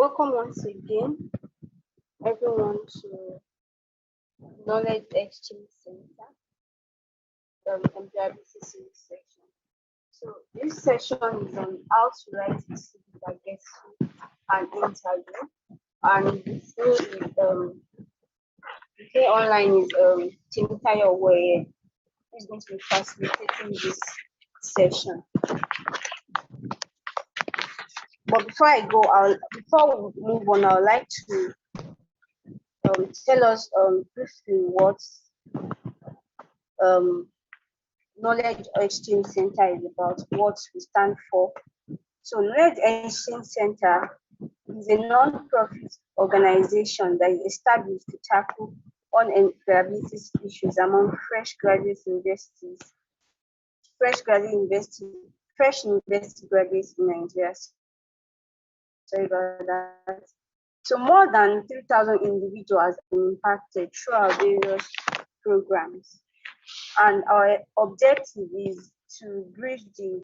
Welcome once again, everyone, to Knowledge Exchange Center, Employability series section. So this session is on how to write a CV that gets you an interview, and the day online is Timitayo where who's going to be facilitating this session. But before I go, before we move on, I would like to tell us briefly what Knowledge Exchange Center is about, what we stand for. So Knowledge Exchange Center is a non-profit organization that is established to tackle unemployability issues among fresh university graduates in Nigeria. Sorry about that. So more than 3,000 individuals have been impacted through our various programs. And our objective is to bridge the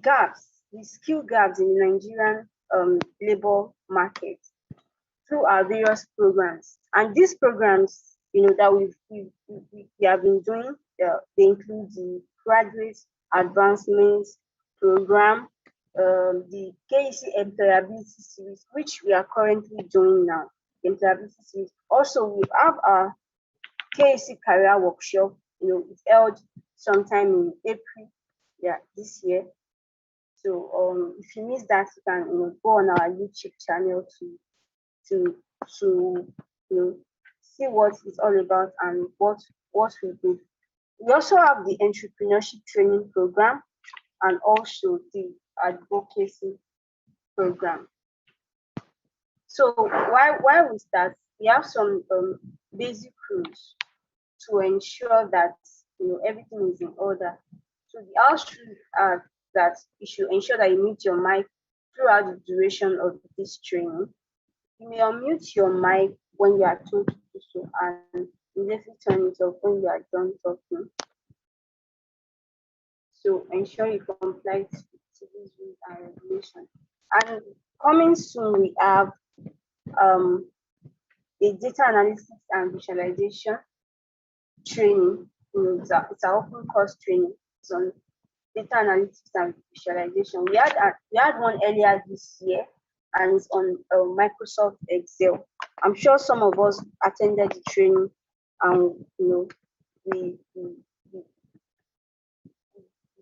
gaps, the skill gaps in the Nigerian labor market through our various programs. And these programs, that we have been doing, they include the Graduate Advancement Program, the KEC Employability series, which we are currently doing now, the Employability series. Also, we have our KEC Career Workshop, it's held sometime in April, this year. So if you miss that, you can go on our YouTube channel to see what it's all about and what we do. We also have the entrepreneurship training program and also the advocacy program. So while we start, we have some basic rules to ensure that everything is in order. So the house rules are that you should ensure that you mute your mic throughout the duration of this training. You may unmute your mic when you are told to do so, and immediately turn it off when you are done talking. So ensure you comply to these rules and regulations. And coming soon, we have a data analysis and visualization training. It's an open course training. It's on data analytics and visualization. We had one earlier this year, and it's on Microsoft Excel. I'm sure some of us attended the training, and we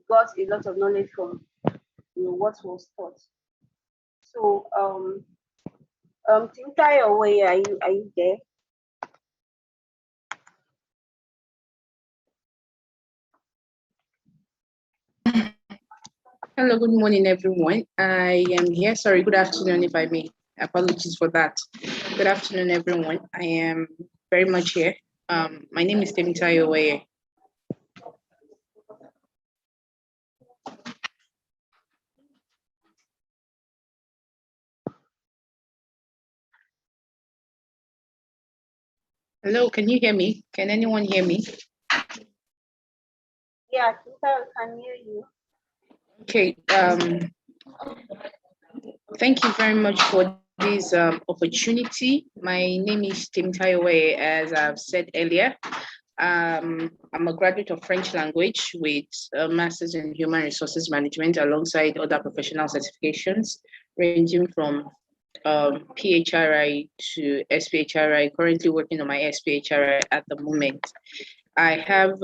got a lot of knowledge from what was taught. So Timtayo, where are you there? Hello, good morning, everyone. I am here. Sorry, good afternoon, if I may. Apologies for that. Good afternoon, everyone. I am very much here. My name is Timitayo Weye. Hello, can you hear me? Can anyone hear me? Yeah, Timtayo can hear you. Okay, thank you very much for this opportunity. My name is Timitayo Weye, as I've said earlier. I'm a graduate of French language with a master's in human resources management alongside other professional certifications ranging from PHRI to SPHRI, currently working on my SPHRI at the moment. I have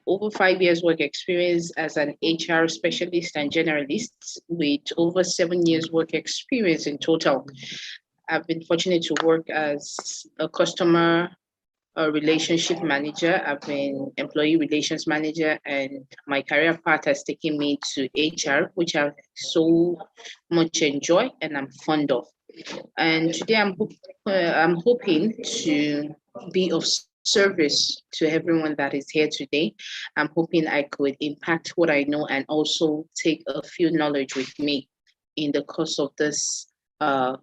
over 5 years work experience as an HR specialist and generalist with over 7 years work experience in total. I've been fortunate to work as a customer relationship manager. I've been employee relations manager, and my career path has taken me to HR, which I so much enjoy and I'm fond of. And today I'm hoping to be of service to everyone that is here today. I'm hoping I could impact what I know and also take a few knowledge with me in the course of this program.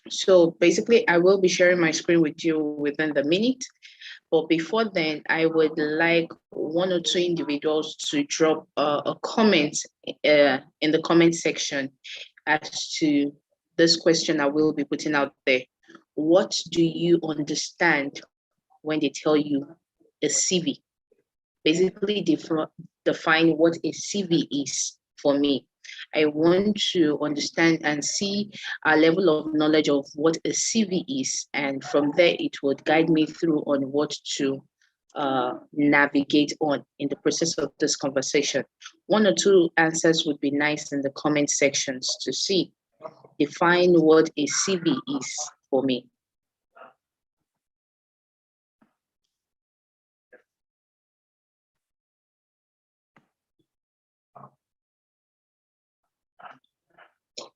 So basically, I will be sharing my screen with you within the minute. But before then, I would like one or two individuals to drop a comment in the comment section as to this question I will be putting out there. What do you understand when they tell you a CV? Basically, define what a CV is for me. I want to understand and see a level of knowledge of what a CV is, and from there it would guide me through on what to navigate on in the process of this conversation. One or two answers would be nice in the comment sections to see. Define what a CV is for me.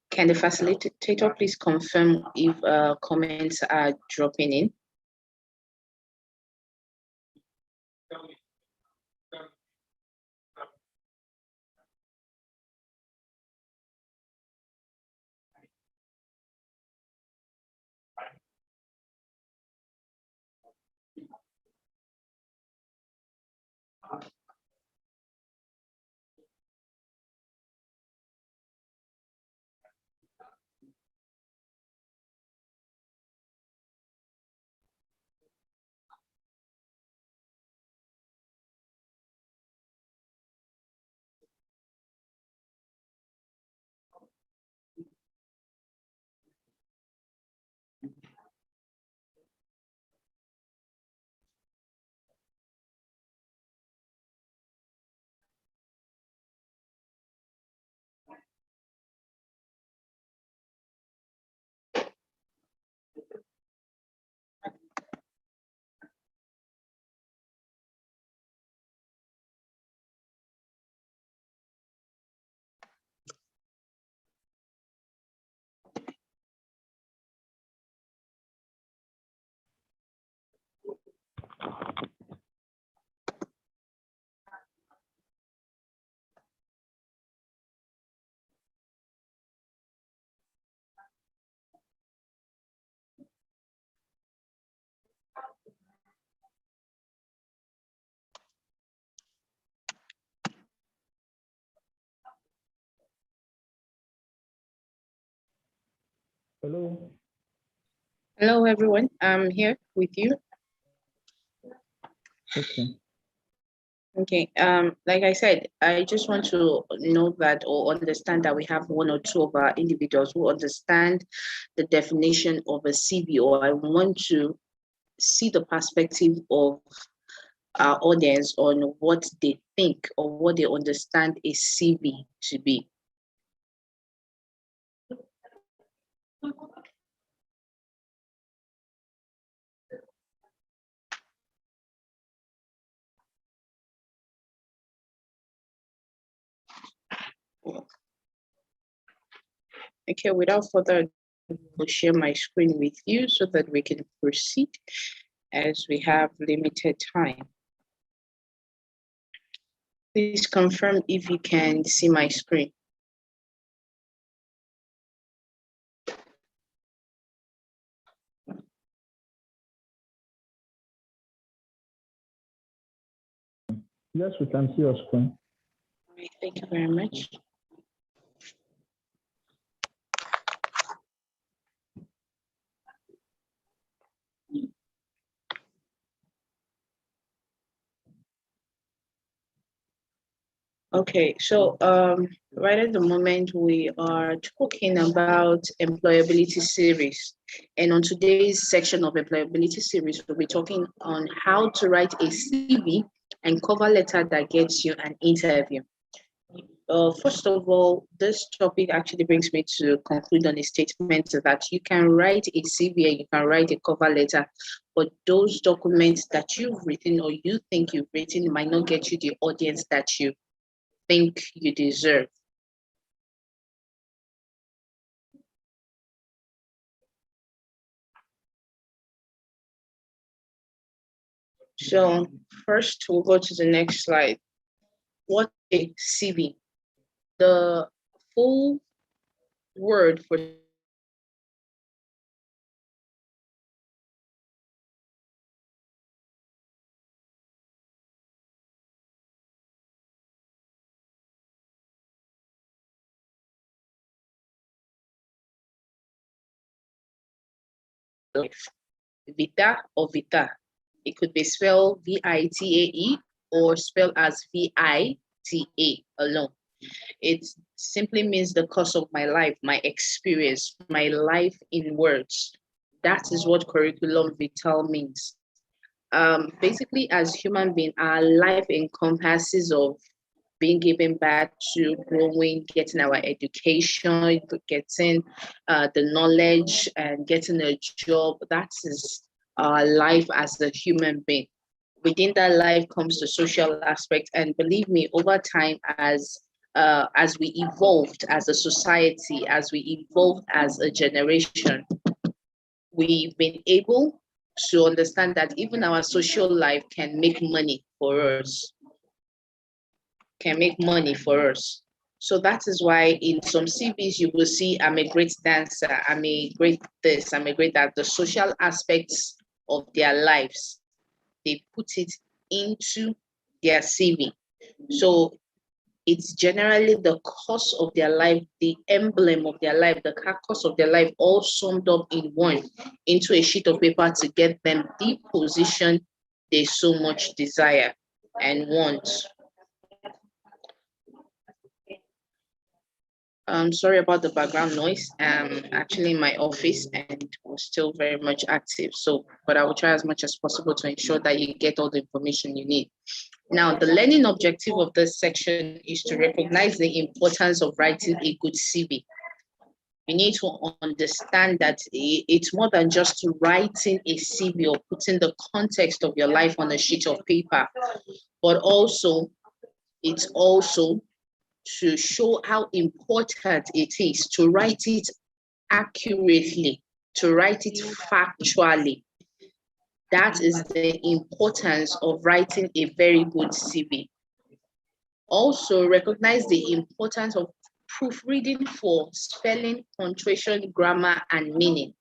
Can the facilitator please confirm if comments are dropping in? Hello. Hello, everyone. I'm here with you. Okay. Okay. Like I said, I just want to know that or understand that we have one or two of our individuals who understand the definition of a CV, or I want to see the perspective of our audience on what they think or what they understand a CV to be. Okay, without further ado, I'll share my screen with you so that we can proceed as we have limited time. Please confirm if you can see my screen. Yes, we can see your screen. All right, thank you very much. Okay, so right at the moment we are talking about employability series, and on today's section of employability series, we'll be talking on how to write a CV and cover letter that gets you an interview. First of all, this topic actually brings me to conclude on a statement that you can write a CV and you can write a cover letter, but those documents that you've written or you think you've written might not get you the audience that you think you deserve. So first we'll go to the next slide. What a CV? The full word for life. Vita or Vita. It could be spelled VITAE or spelled as VITA alone. It simply means the course of my life, my experience, my life in words. That is what curriculum vitae means. Basically, as human being, our life encompasses of being given back to, growing, getting our education, getting the knowledge, and getting a job. That is our life as a human being. Within that life comes the social aspect, and believe me, over time, as we evolved as a society, as we evolved as a generation, we've been able to understand that even our social life can make money for us. So that is why in some CVs you will see, I'm a great dancer, I'm a great this, I'm a great that. The social aspects of their lives, they put it into their CV. So it's generally the course of their life, the emblem of their life, the carcass of their life, all summed up in one into a sheet of paper to get them the position they so much desire and want. Sorry about the background noise. Actually in my office and was still very much active. But I will try as much as possible to ensure that you get all the information you need. Now, the learning objective of this section is to recognize the importance of writing a good CV. You need to understand that it's more than just writing a CV or putting the context of your life on a sheet of paper, but it's also to show how important it is to write it accurately, to write it factually. That is the importance of writing a very good CV. Also, recognize the importance of proofreading for spelling, punctuation, grammar, and meaning.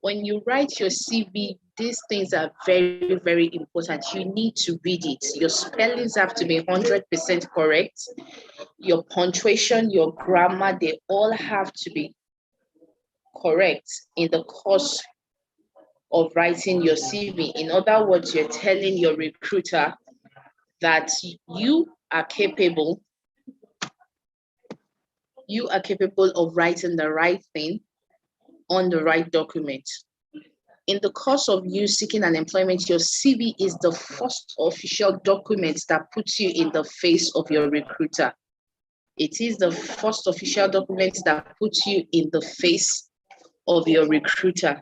When you write your CV, these things are very, very important. You need to read it. Your spellings have to be 100% correct. Your punctuation, your grammar, they all have to be correct in the course of writing your CV. In other words, you're telling your recruiter that you are capable of writing the right thing on the right document. In the course of you seeking an employment, your CV is the first official document that puts you in the face of your recruiter. It is the first official document that puts you in the face of your recruiter.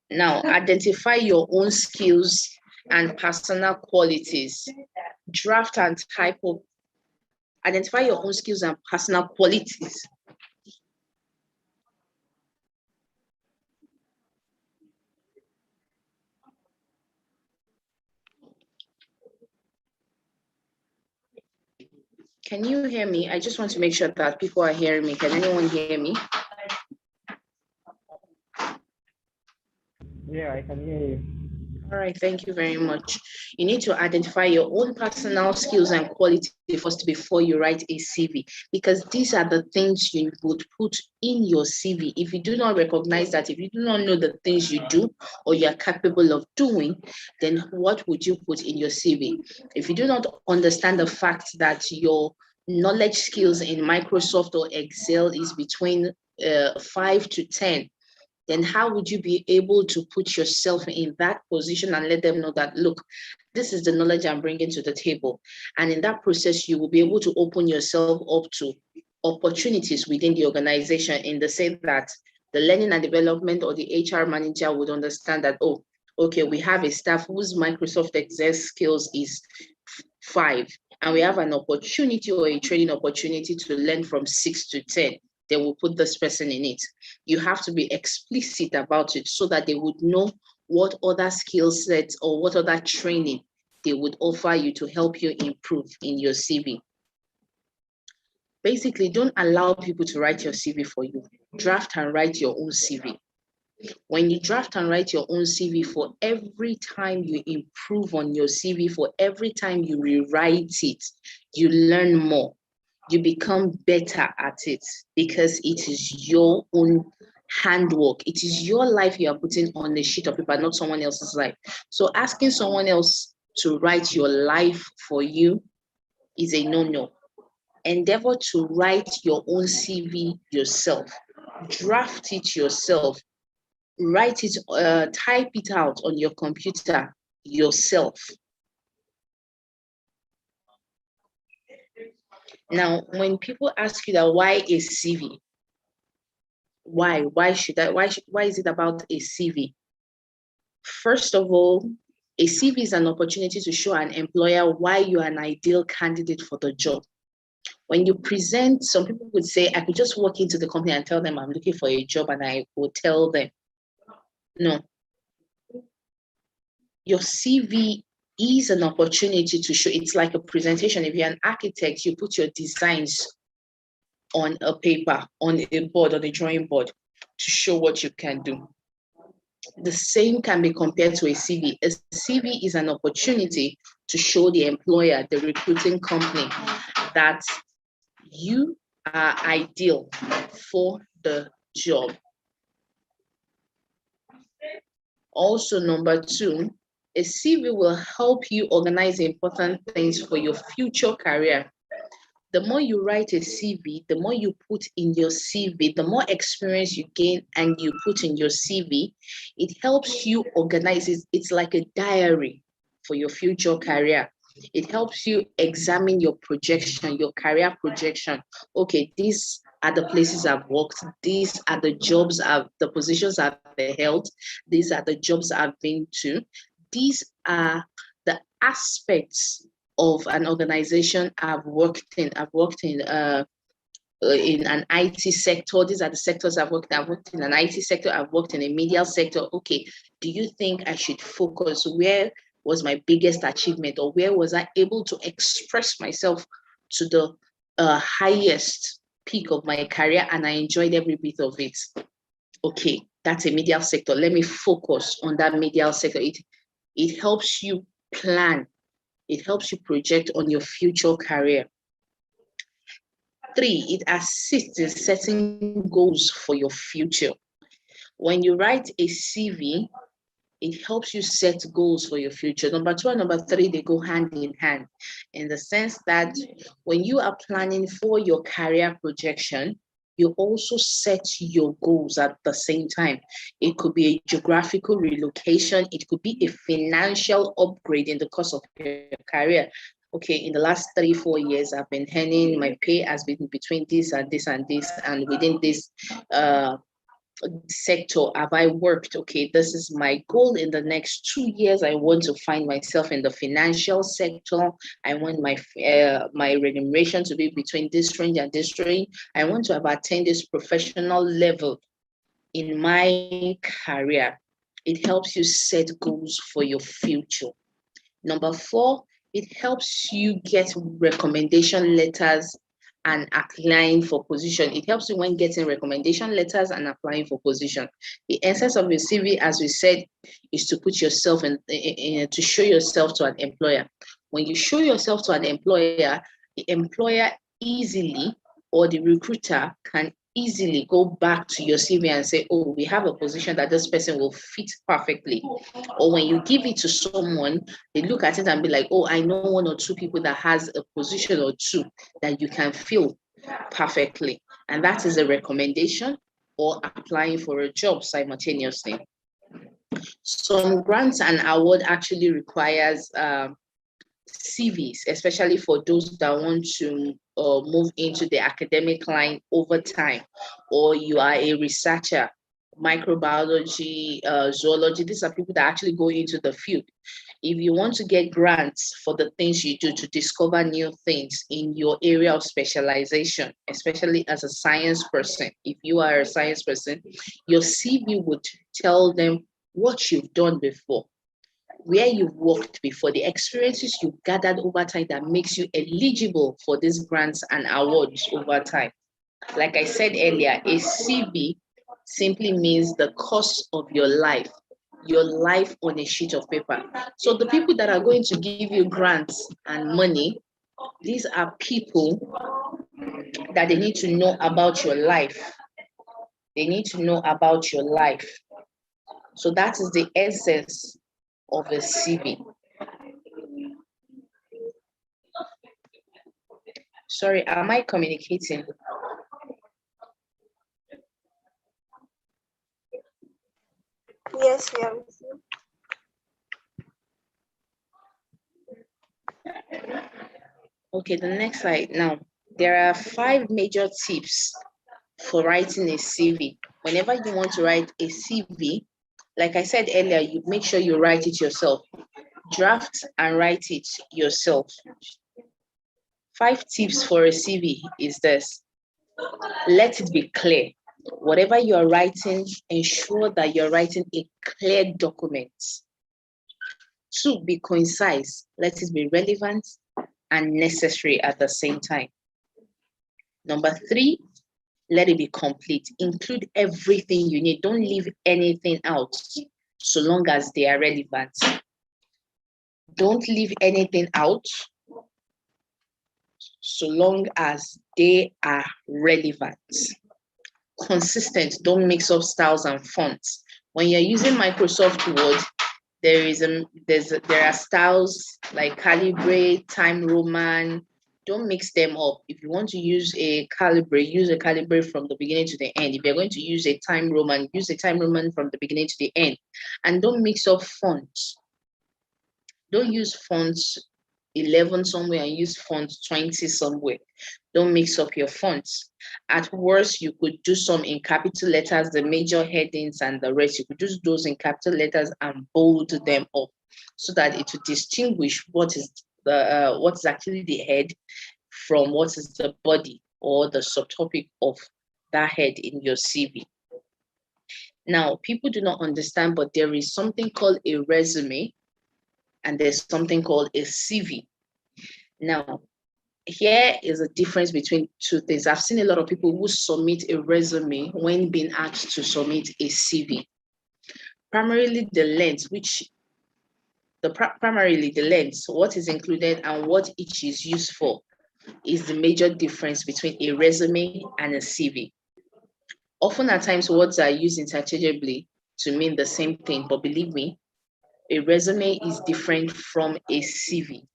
Now, identify your own skills and personal qualities. Draft and type of, identify your own skills and personal qualities. Can you hear me? I just want to make sure that people are hearing me. Can anyone hear me? Yeah, I can hear you. All right, thank you very much. You need to identify your own personal skills and quality first before you write a CV, because these are the things you would put in your CV. If you do not recognize that, if you do not know the things you do or you're capable of doing, then what would you put in your CV? If you do not understand the fact that your knowledge skills in Microsoft or Excel is between 5 to 10, then how would you be able to put yourself in that position and let them know that, look, this is the knowledge I'm bringing to the table. And in that process, you will be able to open yourself up to opportunities within the organization, in the sense that the learning and development or the HR manager would understand that, oh, okay, we have a staff whose Microsoft Excel skills is 5, and we have an opportunity or a training opportunity to learn from 6 to 10. They will put this person in it. You have to be explicit about it so that they would know what other skill sets or what other training they would offer you to help you improve in your CV. Basically, don't allow people to write your CV for you. Draft and write your own CV. When you draft and write your own CV, for every time you improve on your CV, for every time you rewrite it, you learn more. You become better at it because it is your own handwork. It is your life you are putting on a sheet of paper, not someone else's life. So asking someone else to write your life for you is a no-no. Endeavor to write your own CV yourself. Draft it yourself. Write it, type it out on your computer yourself. Now, when people ask you that, why a CV? Why is it about a CV? First of all, a CV is an opportunity to show an employer why you are an ideal candidate for the job. When you present, some people would say, I could just walk into the company and tell them I'm looking for a job, and I will tell them. No. Your CV is an opportunity to show. It's like a presentation. If you're an architect, you put your designs on a paper, on a board, on a drawing board to show what you can do. The same can be compared to a CV. A CV is an opportunity to show the employer, the recruiting company, that you are ideal for the job. Also, number two, a CV will help you organize important things for your future career. The more you write a CV, the more you put in your CV, the more experience you gain and you put in your CV, it helps you organize it. It's like a diary for your future career. It helps you examine your projection, your career projection. Okay, these are the places I've worked. These are the jobs the positions I've held. These are the jobs I've been to. These are the aspects of an organization I've worked in. I've worked in an IT sector. These are the sectors I've worked in. I've worked in an IT sector. I've worked in a media sector. Okay, do you think I should focus? Where was my biggest achievement, or where was I able to express myself to the highest peak of my career and I enjoyed every bit of it? Okay, that's a media sector. Let me focus on that media sector. It helps you plan. It helps you project on your future career. 3, it assists in setting goals for your future. When you write a CV, it helps you set goals for your future. Number 2 and number 3, they go hand in hand, in the sense that when you are planning for your career projection, you also set your goals at the same time. It could be a geographical relocation. It could be a financial upgrade in the course of your career. Okay, in the last 3-4 years, I've been earning, my pay has been between this and this and this, and within this sector have I worked. Okay, this is my goal. In the next 2 years, I want to find myself in the financial sector. I want my remuneration to be between this range and this range. I want to have attained this professional level in my career. It helps you set goals for your future. Number 4, it helps you get recommendation letters and applying for position. It helps you when getting recommendation letters and applying for position. The essence of your CV, as we said, is to put yourself to show yourself to an employer. When you show yourself to an employer, the employer easily, or the recruiter can easily go back to your CV and say, oh, we have a position that this person will fit perfectly. Or when you give it to someone, they look at it and be like, oh, I know 1 or 2 people that has a position or 2 that you can fill perfectly. And that is a recommendation or applying for a job simultaneously. Some grants and award actually requires CVs, especially for those that want to move into the academic line over time, or you are a researcher, microbiology, zoology. These are people that actually go into the field. If you want to get grants for the things you do to discover new things in your area of specialization, especially as a science person, if you are a science person, your CV would tell them what you've done before, where you've worked before, the experiences you've gathered over time that makes you eligible for these grants and awards over time. Like I said earlier, a CV simply means the course of your life on a sheet of paper. So the people that are going to give you grants and money, these are people that they need to know about your life. They need to know about your life. So that is the essence of a CV. Sorry, am I communicating? Yes, we are with you. Okay, the next slide. Now, there are 5 major tips for writing a CV. Whenever you want to write a CV, like I said earlier, you make sure you write it yourself. Draft and write it yourself. 5 tips for a CV is this. Let it be clear. Whatever you are writing, ensure that you're writing a clear document. 2, be concise. Let it be relevant and necessary at the same time. Number 3, let it be complete. Include everything you need. Don't leave anything out so long as they are relevant. Don't leave anything out so long as they are relevant. Consistent, don't mix up styles and fonts. When you're using Microsoft Word, there are styles like Calibre, Time Roman. Don't mix them up. If you want to use a Calibre, use a Calibre from the beginning to the end. If you're going to use a Time Roman, use a Time Roman from the beginning to the end. And don't mix up fonts. Don't use fonts 11 somewhere and use font 20 somewhere. Don't mix up your fonts. At worst, you could do some in capital letters, the major headings and the rest. You could do those in capital letters and bold them up so that it would distinguish what is actually the head from what is the body or the subtopic of that head in your CV. Now, people do not understand, but there is something called a resume and there's something called a CV. Now, here is a difference between 2 things. I've seen a lot of people who submit a resume when being asked to submit a CV. Primarily the length, what is included and what each is used for is the major difference between a resume and a CV. Often at times words are used interchangeably to mean the same thing, but believe me, a resume is different from a CV.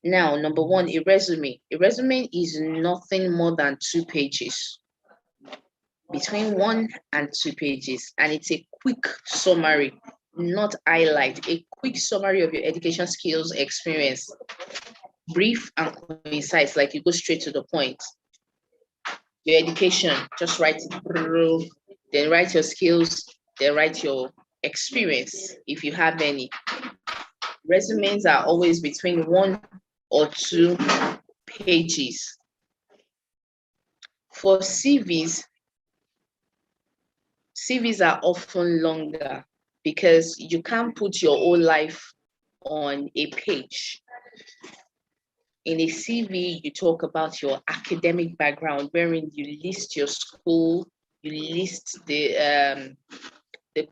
Now, number 1, a resume. A resume is nothing more than 2 pages, between 1 and 2 pages, and it's a quick summary, not highlight, a quick summary of your education, skills, experience, brief and concise, like you go straight to the point. Your education, just write it through, then write your skills, then write your experience if you have any. Resumes are always between 1 or 2 pages. For CVs are often longer because you can't put your whole life on a page. In a CV, you talk about your academic background, wherein you list your school, you list the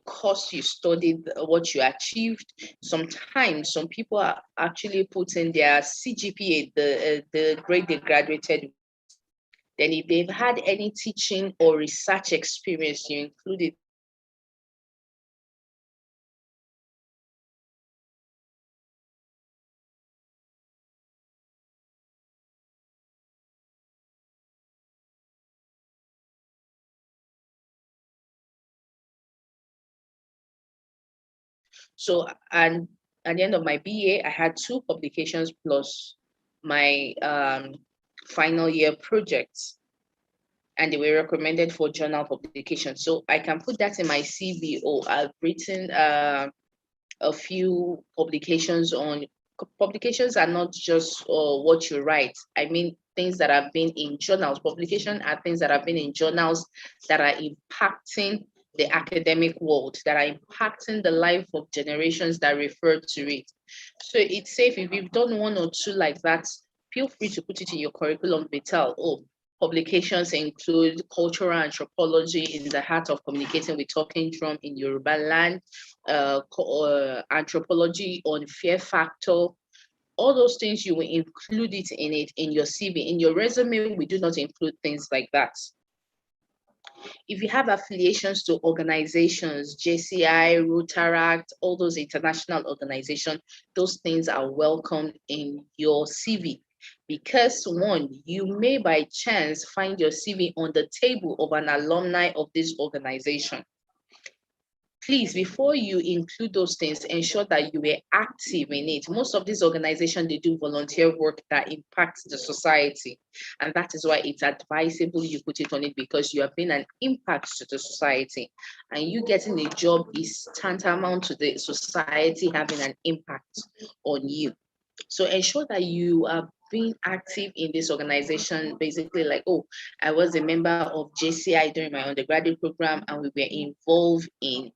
course you studied, what you achieved. Sometimes some people are actually putting their CGPA, the grade they graduated. Then if they've had any teaching or research experience, you include it. So, and at the end of my BA, I had 2 publications plus my final year projects, and they were recommended for journal publication. So I can put that in my CV, or I've written a few publications on. Publications are not just what you write. I mean, things that have been in journals. Publication are things that have been in journals that are impacting the academic world, that are impacting the life of generations that refer to it. So it's safe if you've done 1 or 2 like that, feel free to put it in your curriculum vitae. Publications include cultural anthropology in the heart of communicating with talking drum in Yoruba land, anthropology on fear factor. All those things, you will include it in your CV. In your resume, we do not include things like that. If you have affiliations to organizations, JCI, Rotaract, all those international organizations, those things are welcome in your CV. Because one, you may by chance find your CV on the table of an alumni of this organization. Please, before you include those things, ensure that you were active in it. Most of these organizations, they do volunteer work that impacts the society. And that is why it's advisable you put it on it, because you have been an impact to the society. And you getting a job is tantamount to the society having an impact on you. So ensure that you are being active in this organization, basically like, oh, I was a member of JCI during my undergraduate program, and we were involved in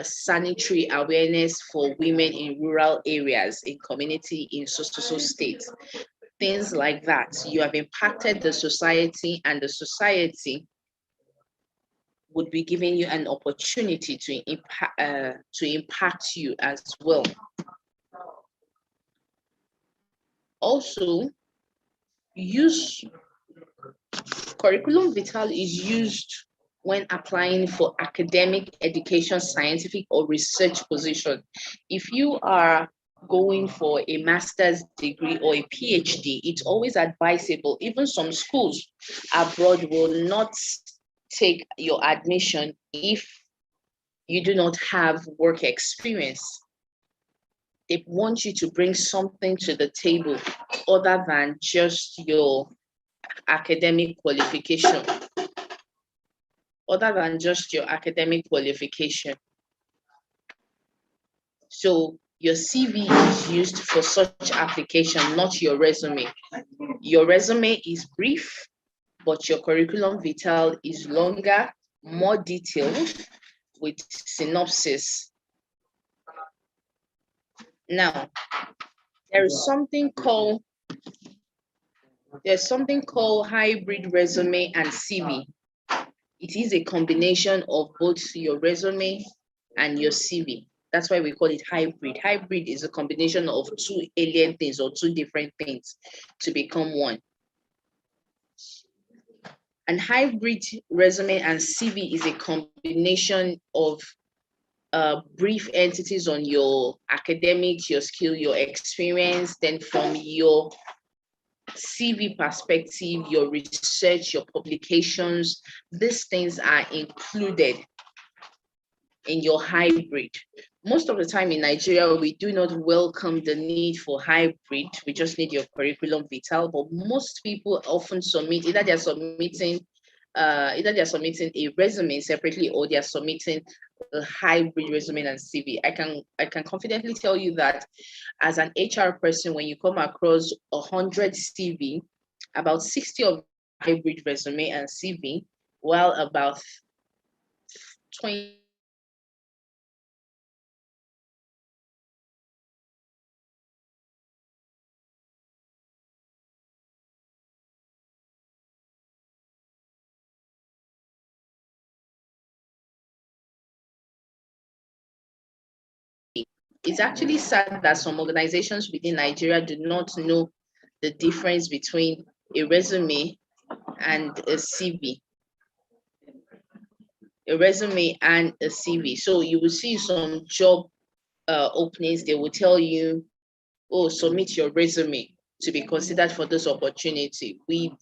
sanitary awareness for women in rural areas, in community, in so states. Things like that. You have impacted the society, and the society would be giving you an opportunity to impact you as well. Also, curriculum vitae is used when applying for academic, education, scientific, or research position. If you are going for a master's degree or a PhD, it's always advisable. Even some schools abroad will not take your admission if you do not have work experience. They want you to bring something to the table other than just your academic qualification. Other than just your academic qualification. So your CV is used for such application, not your resume. Your resume is brief, but your curriculum vitae is longer, more detailed, with synopsis. Now, there's something called hybrid resume and CV. It is a combination of both your resume and your CV. That's why we call it hybrid. Hybrid is a combination of two alien things or two different things to become one. And hybrid resume and CV is a combination of brief entities on your academics, your skill, your experience. Then from your CV perspective, your research, your publications, these things are included in your hybrid. Most of the time in Nigeria, we do not welcome the need for hybrid. We just need your curriculum vitae, but most people often submit, either they're submitting a resume separately, or they're submitting a hybrid resume and CV. I can confidently tell you that as an HR person, when you come across 100 CV, about 60 of hybrid resume and CV, while about 20 It's actually sad that some organizations within Nigeria do not know the difference between a resume and a CV. A resume and a CV. So you will see some job openings, they will tell you, oh, submit your resume to be considered for this opportunity. We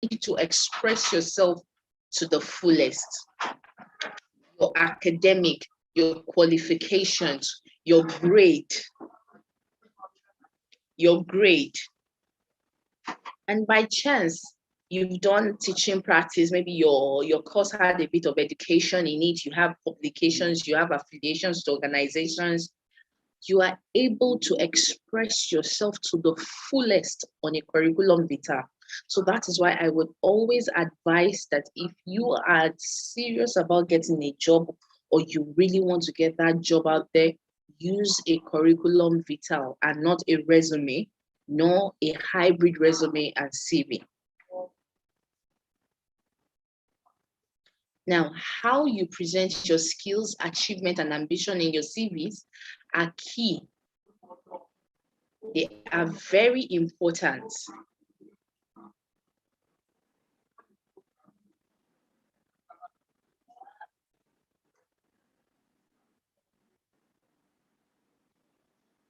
need to express yourself to the fullest. Your academic, your qualifications, your grade. And by chance, you've done teaching practice, maybe your course had a bit of education in it, you have publications, you have affiliations to organizations, you are able to express yourself to the fullest on a curriculum vitae. So that is why I would always advise that if you are serious about getting a job, or you really want to get that job out there, use a curriculum vitae and not a resume, nor a hybrid resume and CV. Now, how you present your skills, achievement, and ambition in your CVs are key. They are very important.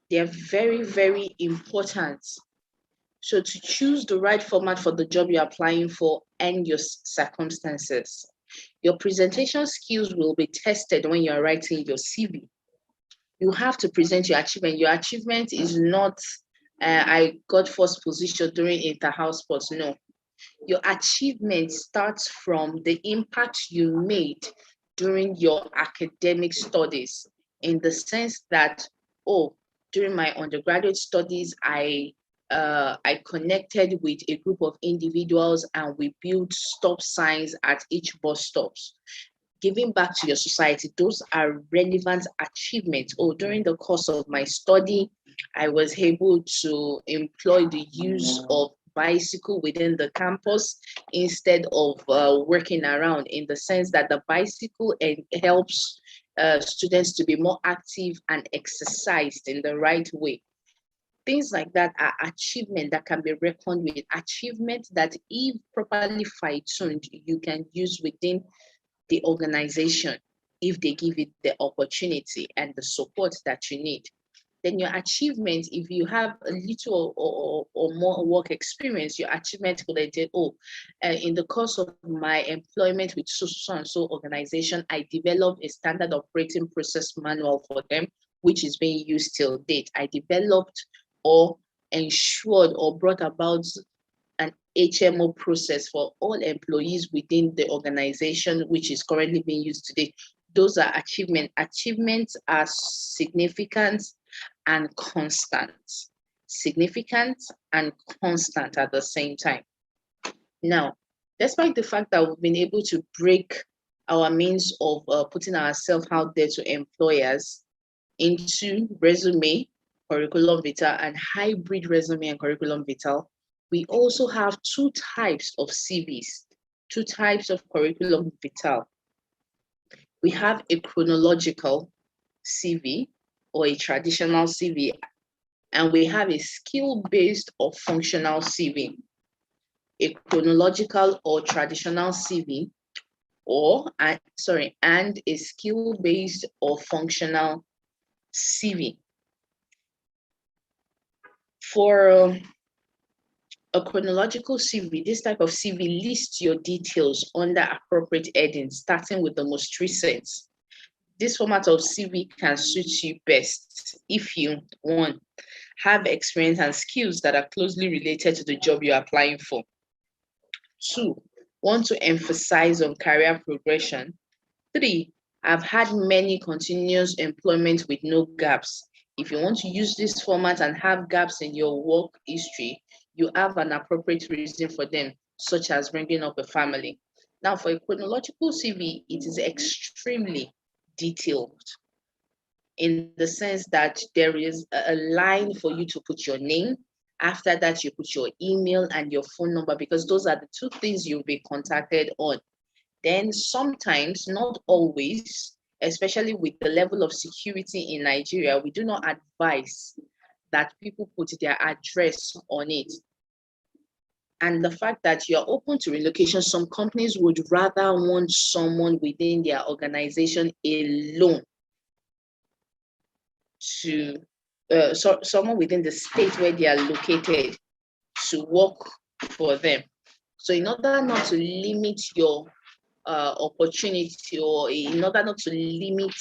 They are very, very important. So to choose the right format for the job you're applying for and your circumstances. Your presentation skills will be tested when you're writing your CV. You have to present your achievement. Your achievement is not, I got first position during inter-house sports. No. Your achievement starts from the impact you made during your academic studies, in the sense that, oh, during my undergraduate studies, I connected with a group of individuals and we built stop signs at each bus stops. Giving back to your society, those are relevant achievements. Oh, during the course of my study, I was able to employ the use of bicycle within the campus instead of working around, in the sense that the bicycle helps students to be more active and exercised in the right way. Things like that are achievement that can be reckoned with, achievement that if properly fine-tuned, you can use within the organization if they give it the opportunity and the support that you need. Then your achievement, if you have a little or more work experience, your achievement will say, oh, in the course of my employment with so and so organization, I developed a standard operating process manual for them, which is being used till date. I developed or ensured or brought about an HMO process for all employees within the organization, which is currently being used today. Those are achievements. Achievements are significant and constant. Significant and constant at the same time. Now, despite the fact that we've been able to break our means of putting ourselves out there to employers into resume, curriculum vitae, and hybrid resume and curriculum vitae, we also have two types of CVs, two types of curriculum vitae. We have a chronological CV or a traditional CV, and we have a skill-based or functional CV. A chronological or traditional CV, and a skill-based or functional CV. For a chronological CV, this type of CV lists your details under appropriate headings, starting with the most recent. This format of CV can suit you best if you, one, have experience and skills that are closely related to the job you're applying for. Two, want to emphasize on career progression. Three, I've had many continuous employment with no gaps. If you want to use this format and have gaps in your work history, you have an appropriate reason for them, such as bringing up a family. Now, for a chronological CV, it is extremely detailed in the sense that there is a line for you to put your name. After that, you put your email and your phone number, because those are the two things you'll be contacted on. Then sometimes, not always, especially with the level of security in Nigeria, we do not advise that people put their address on it. And the fact that you're open to relocation, some companies would rather want someone within their organization alone to, someone within the state where they are located to work for them. So in order not to limit your opportunity, or in order not to limit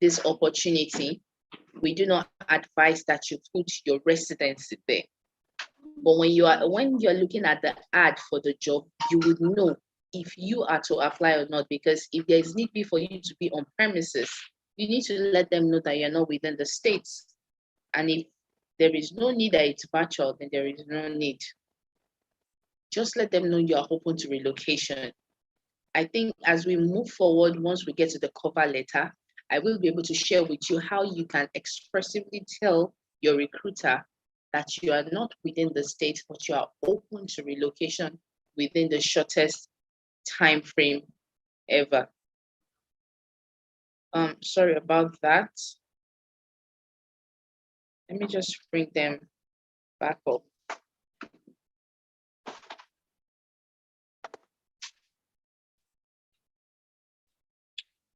this opportunity, we do not advise that you put your residency there. But when you're looking at the ad for the job, you would know if you are to apply or not, because if there is need be for you to be on premises, you need to let them know that you're not within the states. And if there is no need that it's virtual, then there is no need. Just let them know you are open to relocation. I think as we move forward, once we get to the cover letter, I will be able to share with you how you can expressively tell your recruiter that you are not within the state, but you are open to relocation within the shortest time frame ever. Sorry about that. Let me just bring them back up.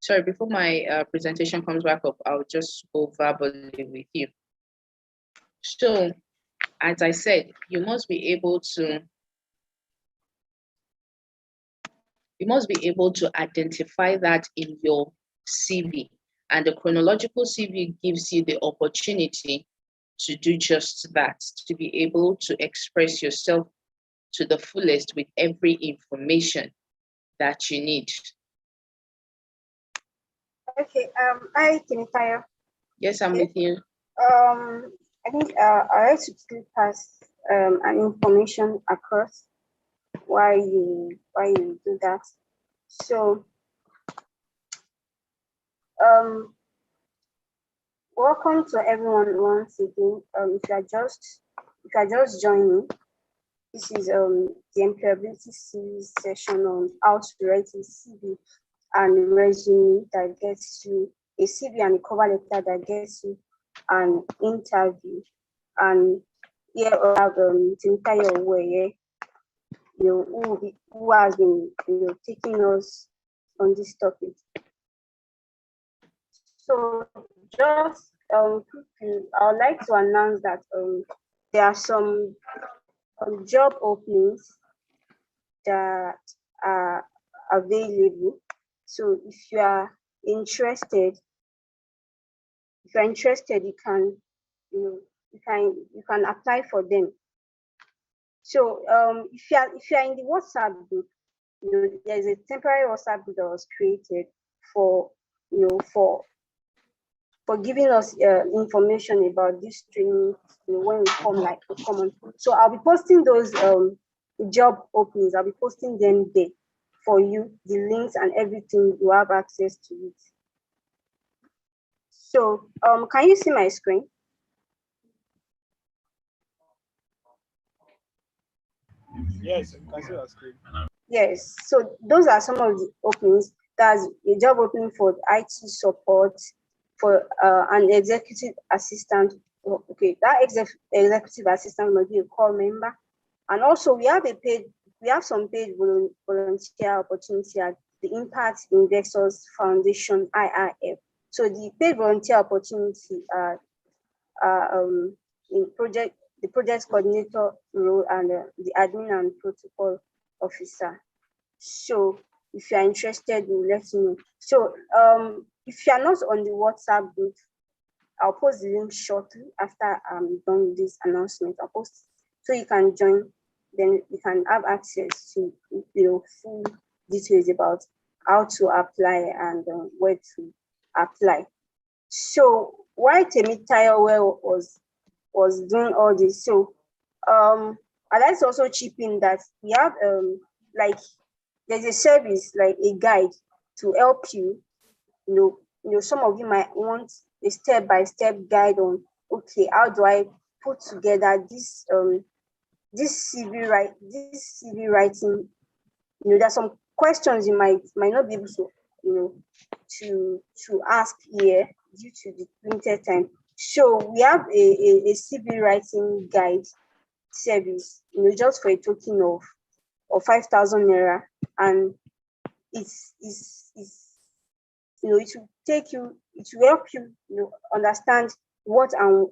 Sorry, before my presentation comes back up, I'll just go verbally with you. So, as I said, you must be able to identify that in your CV, and the chronological CV gives you the opportunity to do just that, to be able to express yourself to the fullest with every information that you need. Okay, hi, Timothy. Yes, I'm with you. I think I like to quickly pass an information across why you do that. So, welcome to everyone once again. If you are just joining, this is the employability series session on how to write a CV and resume that gets you a CV and a cover letter that gets you an interview. And here we have Timothy Weye, who has been taking us on this topic. So just quickly, I would like to announce that there are some job openings that are available. So if you are interested, you can you can apply for them. So if you are in the WhatsApp group, there's a temporary WhatsApp group that was created for giving us information about this training when we come on. So I'll be posting those job openings. I'll be posting them there for you, the links and everything. You have access to it. So can you see my screen? Yes, you can see our screen. Yes. So those are some of the openings. That's a job opening for IT support, for an executive assistant. Okay, that executive assistant must be a core member. And also we have some paid volunteer opportunity at the Impact Investors Foundation, IIF. So the paid volunteer opportunity in the project coordinator role and the admin and protocol officer. So if you are interested, we'll let you know. So if you are not on the WhatsApp group, I'll post the link shortly after I'm done with this announcement. I'll post so you can join. Then you can have access to full details about how to apply and where to apply. So while Temitayo was doing all this, so I'd like to also chip in that we have there's a service like a guide to help you. Some of you might want a step-by-step guide on, okay, how do I put together this this CV writing. There's some questions you might not be able to to ask here due to the limited time. So we have a CV writing guide service, just for a token of 5,000 naira, and it will help you understand what and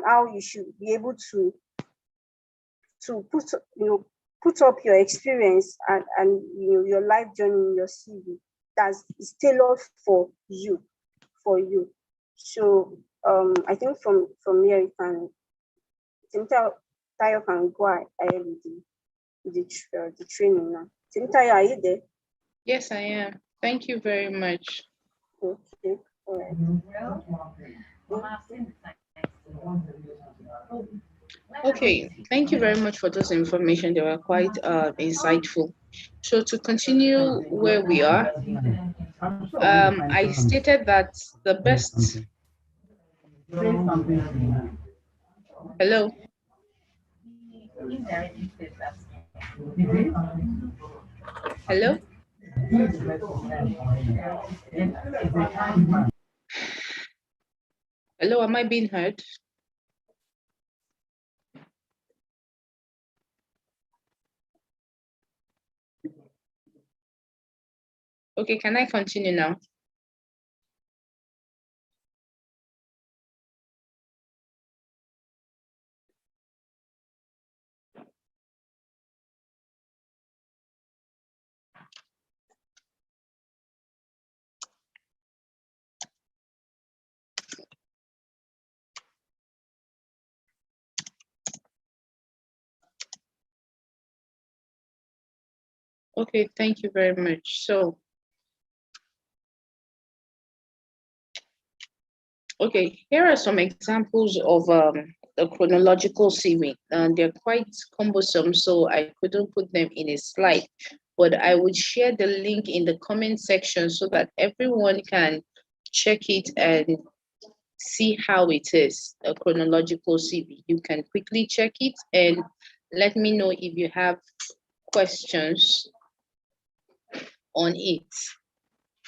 how you should be able to put up your experience and your life journey in your CV that is tailored for you. So I think from here you can Tayo can go ahead with the training now. Tayo, are you there? Yes, I am. Thank you very much. Okay. All right. Okay, thank you very much for those information. They were quite insightful. So to continue where we are, I stated that the best. Hello. Hello. Hello, am I being heard? Okay, can I continue now? Okay, thank you very much. So, okay, here are some examples of a chronological CV. And they're quite cumbersome, so I couldn't put them in a slide. But I would share the link in the comment section so that everyone can check it and see how it is, a chronological CV. You can quickly check it and let me know if you have questions on it.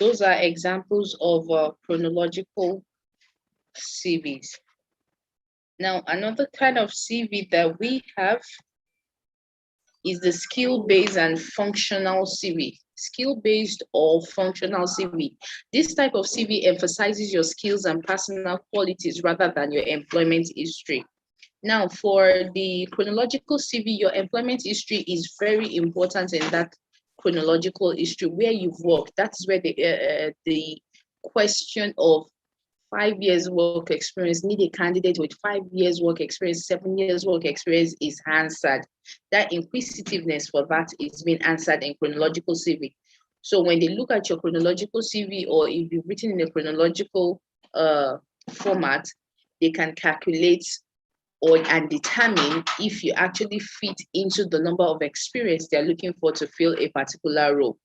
Those are examples of chronological CVs. Now, another kind of CV that we have is the skill-based and functional CV. Skill-based or functional CV. This type of CV emphasizes your skills and personal qualities rather than your employment history. Now, for the chronological CV, your employment history is very important in that chronological history where you've worked. That's where the question of 5 years work experience, need a candidate with 5 years work experience, 7 years work experience is answered. That inquisitiveness for that is being answered in chronological CV. So when they look at your chronological CV, or if you've written in a chronological format, they can calculate and determine if you actually fit into the number of experience they're looking for to fill a particular role.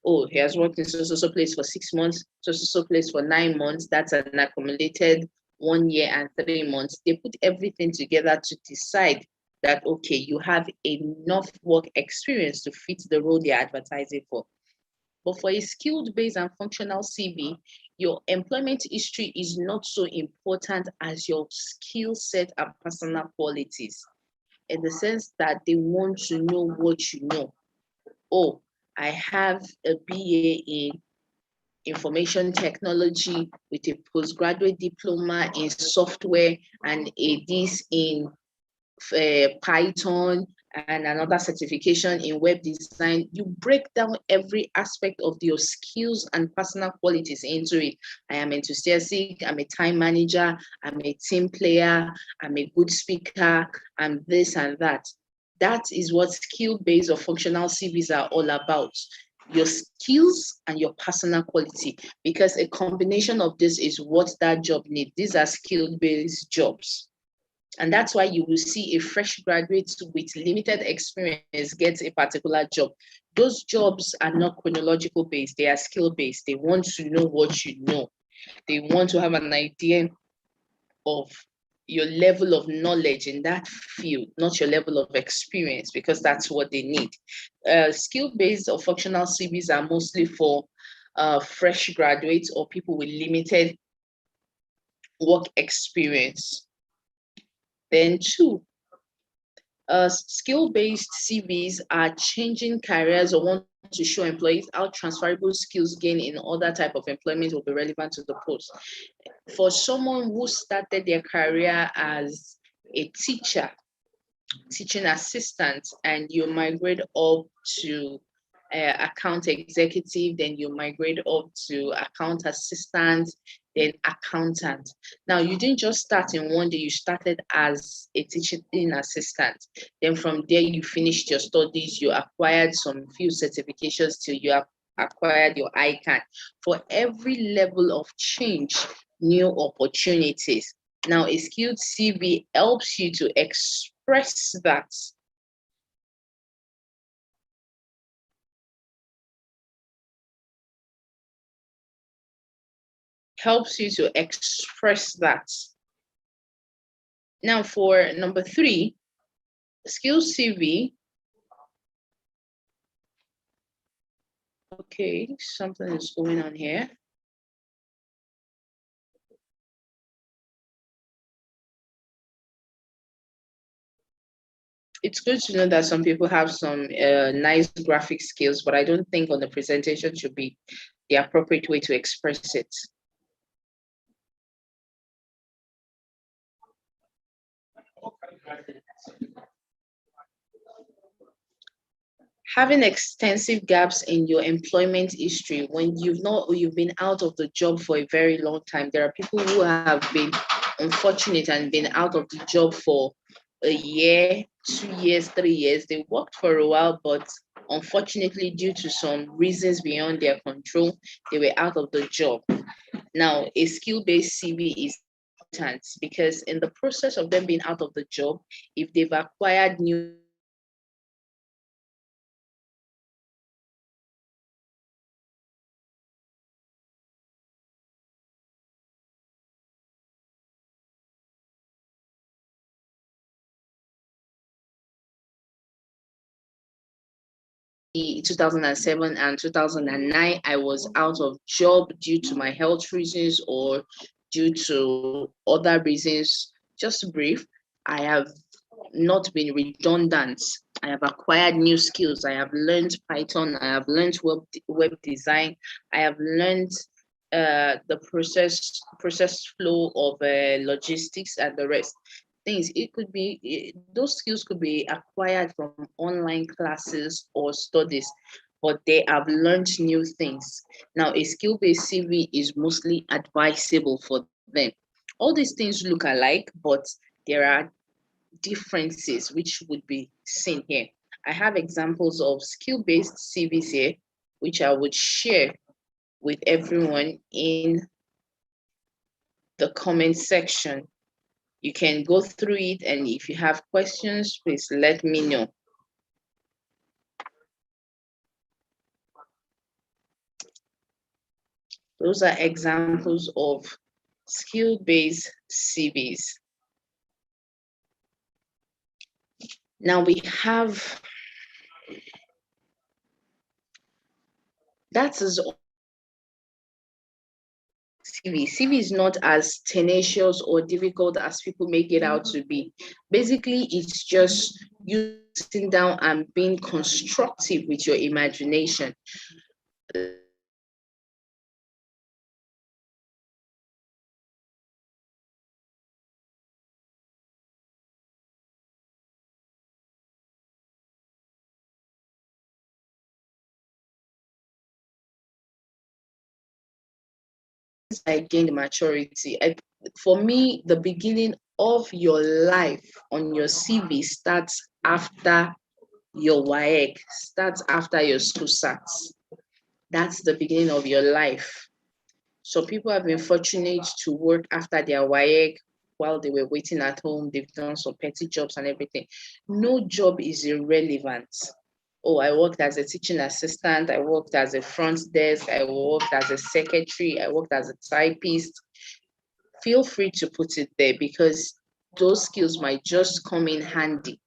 Oh, he has worked in so place for 6 months, so place for 9 months. That's an accumulated 1 year and 3 months. They put everything together to decide that, okay, you have enough work experience to fit the role they're advertising for. But for a skilled-based and functional CV, your employment history is not so important as your skill set and personal qualities, in the sense that they want to know what you know. Oh, I have a BA in information technology with a postgraduate diploma in software and a this in Python and another certification in web design. You break down every aspect of your skills and personal qualities into it. I am enthusiastic, I'm a time manager, I'm a team player, I'm a good speaker, I'm this and that. That is what skill-based or functional CVs are all about. Your skills and your personal quality, because a combination of this is what that job needs. These are skill-based jobs. And that's why you will see a fresh graduate with limited experience get a particular job. Those jobs are not chronological based, they are skill based. They want to know what you know. They want to have an idea of your level of knowledge in that field, not your level of experience, because that's what they need. Skill-based or functional CVs are mostly for fresh graduates or people with limited work experience. Then two, skill-based CVs are changing careers or want to show employees how transferable skills gained in other type of employment will be relevant to the post. For someone who started their career as a teacher, teaching assistant, and you migrate up to account executive, then you migrate up to account assistant, then accountant. Now, you didn't just start in one day, you started as a teaching assistant. Then from there, you finished your studies, you acquired some few certifications till you have acquired your ICANN. For every level of change, new opportunities. Now, a skilled CV helps you to express that. Helps you to express that. Now, for number 3, skill CV Okay, something is going on here. It's good to know that some people have some nice graphic skills, but I don't think on the presentation should be the appropriate way to express it. Having extensive gaps in your employment history when you've been out of the job for a very long time. There are people who have been unfortunate and been out of the job for a year, 2 years, 3 years. They worked for a while, but unfortunately, due to some reasons beyond their control, they were out of the job. Now, a skill-based CV is important because in the process of them being out of the job, if they've acquired new 2007 and 2009, I was out of job due to my health reasons or due to other reasons. Just brief, I have not been redundant. I have acquired new skills. I have learned Python. I have learned web design. I have learned the process flow of logistics and the rest things. It could be those skills could be acquired from online classes or studies, but they have learned new things. Now, a skill-based CV is mostly advisable for them. All these things look alike, but there are differences which would be seen here. I have examples of skill-based CVs here, which I would share with everyone in the comment section. You can go through it, and if you have questions, please let me know. Those are examples of skill-based CVs. Now we have, that is CV. CV is not as tenacious or difficult as people make it out to be. Basically, it's just you sitting down and being constructive with your imagination. I gained maturity. For me, the beginning of your life on your CV starts after your WAEC, starts after your school starts. That's the beginning of your life. So people have been fortunate to work after their WAEC while they were waiting at home. They've done some petty jobs and everything. No job is irrelevant. Oh, I worked as a teaching assistant, I worked as a front desk, I worked as a secretary, I worked as a typist. Feel free to put it there because those skills might just come in handy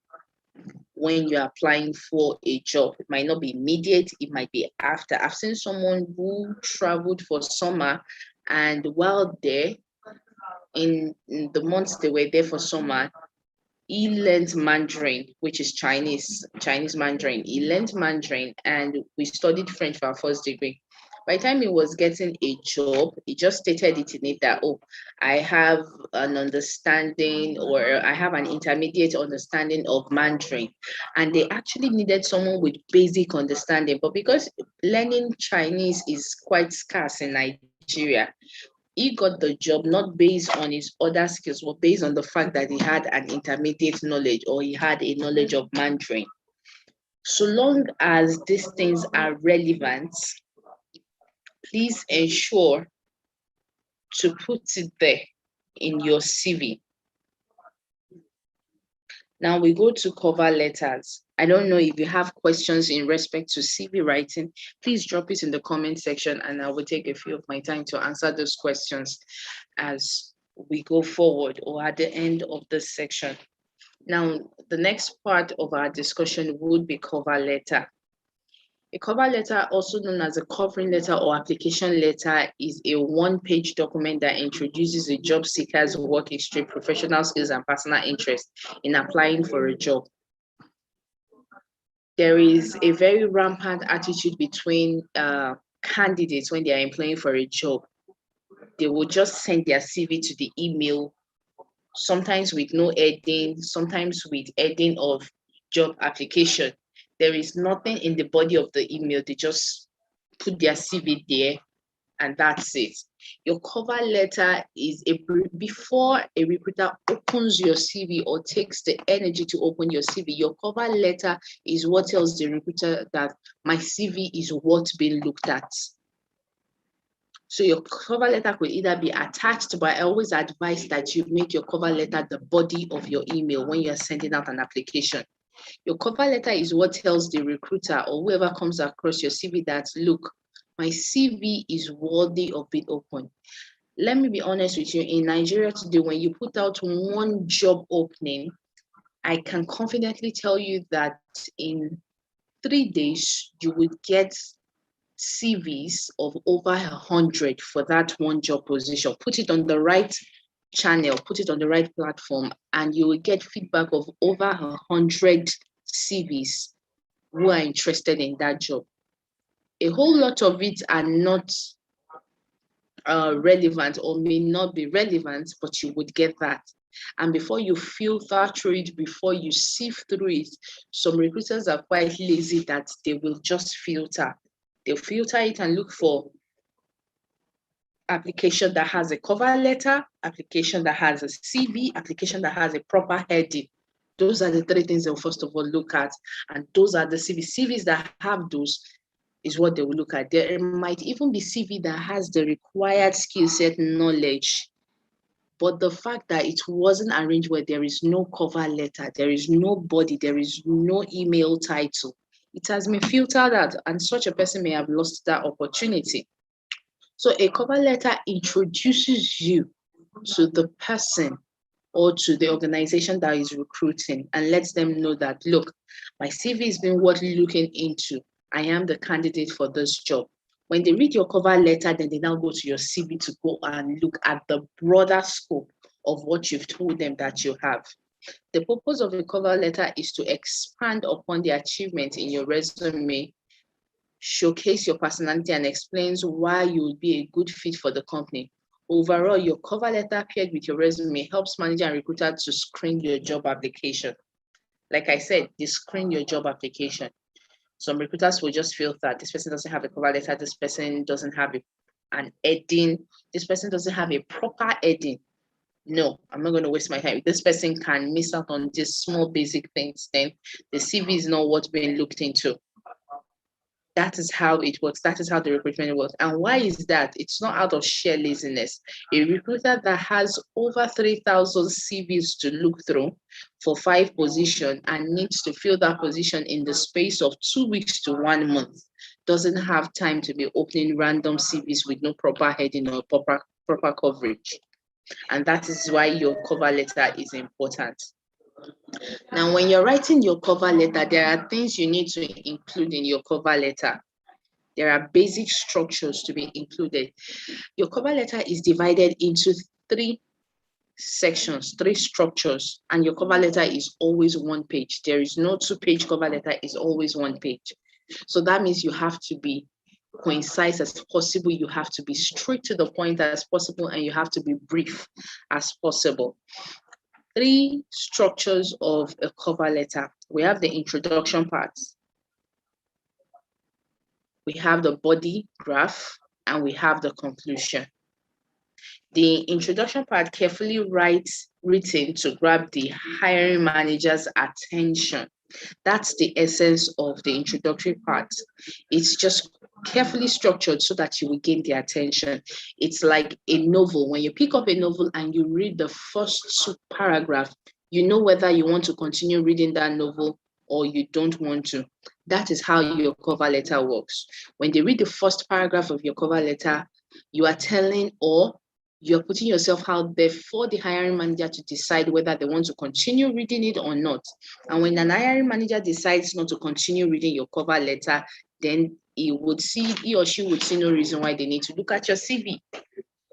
when you're applying for a job. It might not be immediate, it might be after. I've seen someone who traveled for summer, and while there, in the months they were there for summer, he learned Mandarin, which is Chinese Mandarin. He learned Mandarin, and we studied French for our first degree. By the time he was getting a job, he just stated it in it that, oh, I have an understanding, or I have an intermediate understanding of Mandarin. And they actually needed someone with basic understanding. But because learning Chinese is quite scarce in Nigeria, he got the job not based on his other skills, but based on the fact that he had an intermediate knowledge or he had a knowledge of Mandarin. So long as these things are relevant, please ensure to put it there in your CV. Now we go to cover letters. I don't know if you have questions in respect to CV writing, please drop it in the comment section and I will take a few of my time to answer those questions as we go forward or at the end of this section. Now, the next part of our discussion would be cover letter. A cover letter, also known as a covering letter or application letter, is a one-page document that introduces a job seeker's work history, professional skills, and personal interest in applying for a job. There is a very rampant attitude between candidates when they are applying for a job. They will just send their CV to the email, sometimes with no heading, sometimes with heading of job application. There is nothing in the body of the email. They just put their CV there and that's it. Your cover letter is before a recruiter opens your CV or takes the energy to open your CV, your cover letter is what tells the recruiter that my CV is what's being looked at. So your cover letter could either be attached, but I always advise that you make your cover letter the body of your email when you're sending out an application. Your cover letter is what tells the recruiter or whoever comes across your CV that, look, my CV is worthy of being open. Let me be honest with you, in Nigeria today, when you put out one job opening, I can confidently tell you that in 3 days, you would get CVs of over 100 for that one job position. Put it on the right channel, put it on the right platform, and you will get feedback of over 100 CVs who are interested in that job. A whole lot of it are not relevant or may not be relevant, but you would get that. And before you filter through it, before you sift through it, some recruiters are quite lazy that they will just filter. They'll filter it and look for application that has a cover letter, application that has a CV, application that has a proper heading. Those are the 3 things they'll first of all look at. And those are the CVs that have those is what they will look at. There might even be CV that has the required skill set knowledge, but the fact that it wasn't arranged where there is no cover letter, there is no body, there is no email title, it has been filtered out, and such a person may have lost that opportunity. So a cover letter introduces you to the person or to the organization that is recruiting and lets them know that, look, my CV has been worth looking into. I am the candidate for this job. When they read your cover letter, then they now go to your CV to go and look at the broader scope of what you've told them that you have. The purpose of a cover letter is to expand upon the achievement in your resume, showcase your personality, and explains why you will be a good fit for the company. Overall, your cover letter paired with your resume helps manager and recruiter to screen your job application. Like I said, they screen your job application. Some recruiters will just feel that this person doesn't have a cover letter, this person doesn't have an heading, this person doesn't have a proper heading. No, I'm not going to waste my time. If this person can miss out on these small basic things, then the CV is not what's being looked into. That is how it works. That is how the recruitment works. And why is that? It's not out of sheer laziness. A recruiter that has over 3,000 CVs to look through for 5 positions and needs to fill that position in the space of 2 weeks to 1 month doesn't have time to be opening random CVs with no proper heading or proper coverage. And that is why your cover letter is important. Now, when you're writing your cover letter, there are things you need to include in your cover letter. There are basic structures to be included. Your cover letter is divided into 3 sections, 3 structures, and your cover letter is always 1 page. There is no 2-page cover letter, it's always 1 page. So that means you have to be concise as possible, you have to be straight to the point as possible, and you have to be brief as possible. 3 structures of a cover letter. We have the introduction part, we have the body graph, and we have the conclusion. The introduction part carefully written to grab the hiring manager's attention. That's the essence of the introductory part. It's just carefully structured so that you will gain their attention. It's like a novel. When you pick up a novel and you read the first 2 paragraphs, you know whether you want to continue reading that novel or you don't want to. That is how your cover letter works. When they read the first paragraph of your cover letter, you are telling or you're putting yourself out there for the hiring manager to decide whether they want to continue reading it or not. And when an hiring manager decides not to continue reading your cover letter, then he or she would see no reason why they need to look at your CV.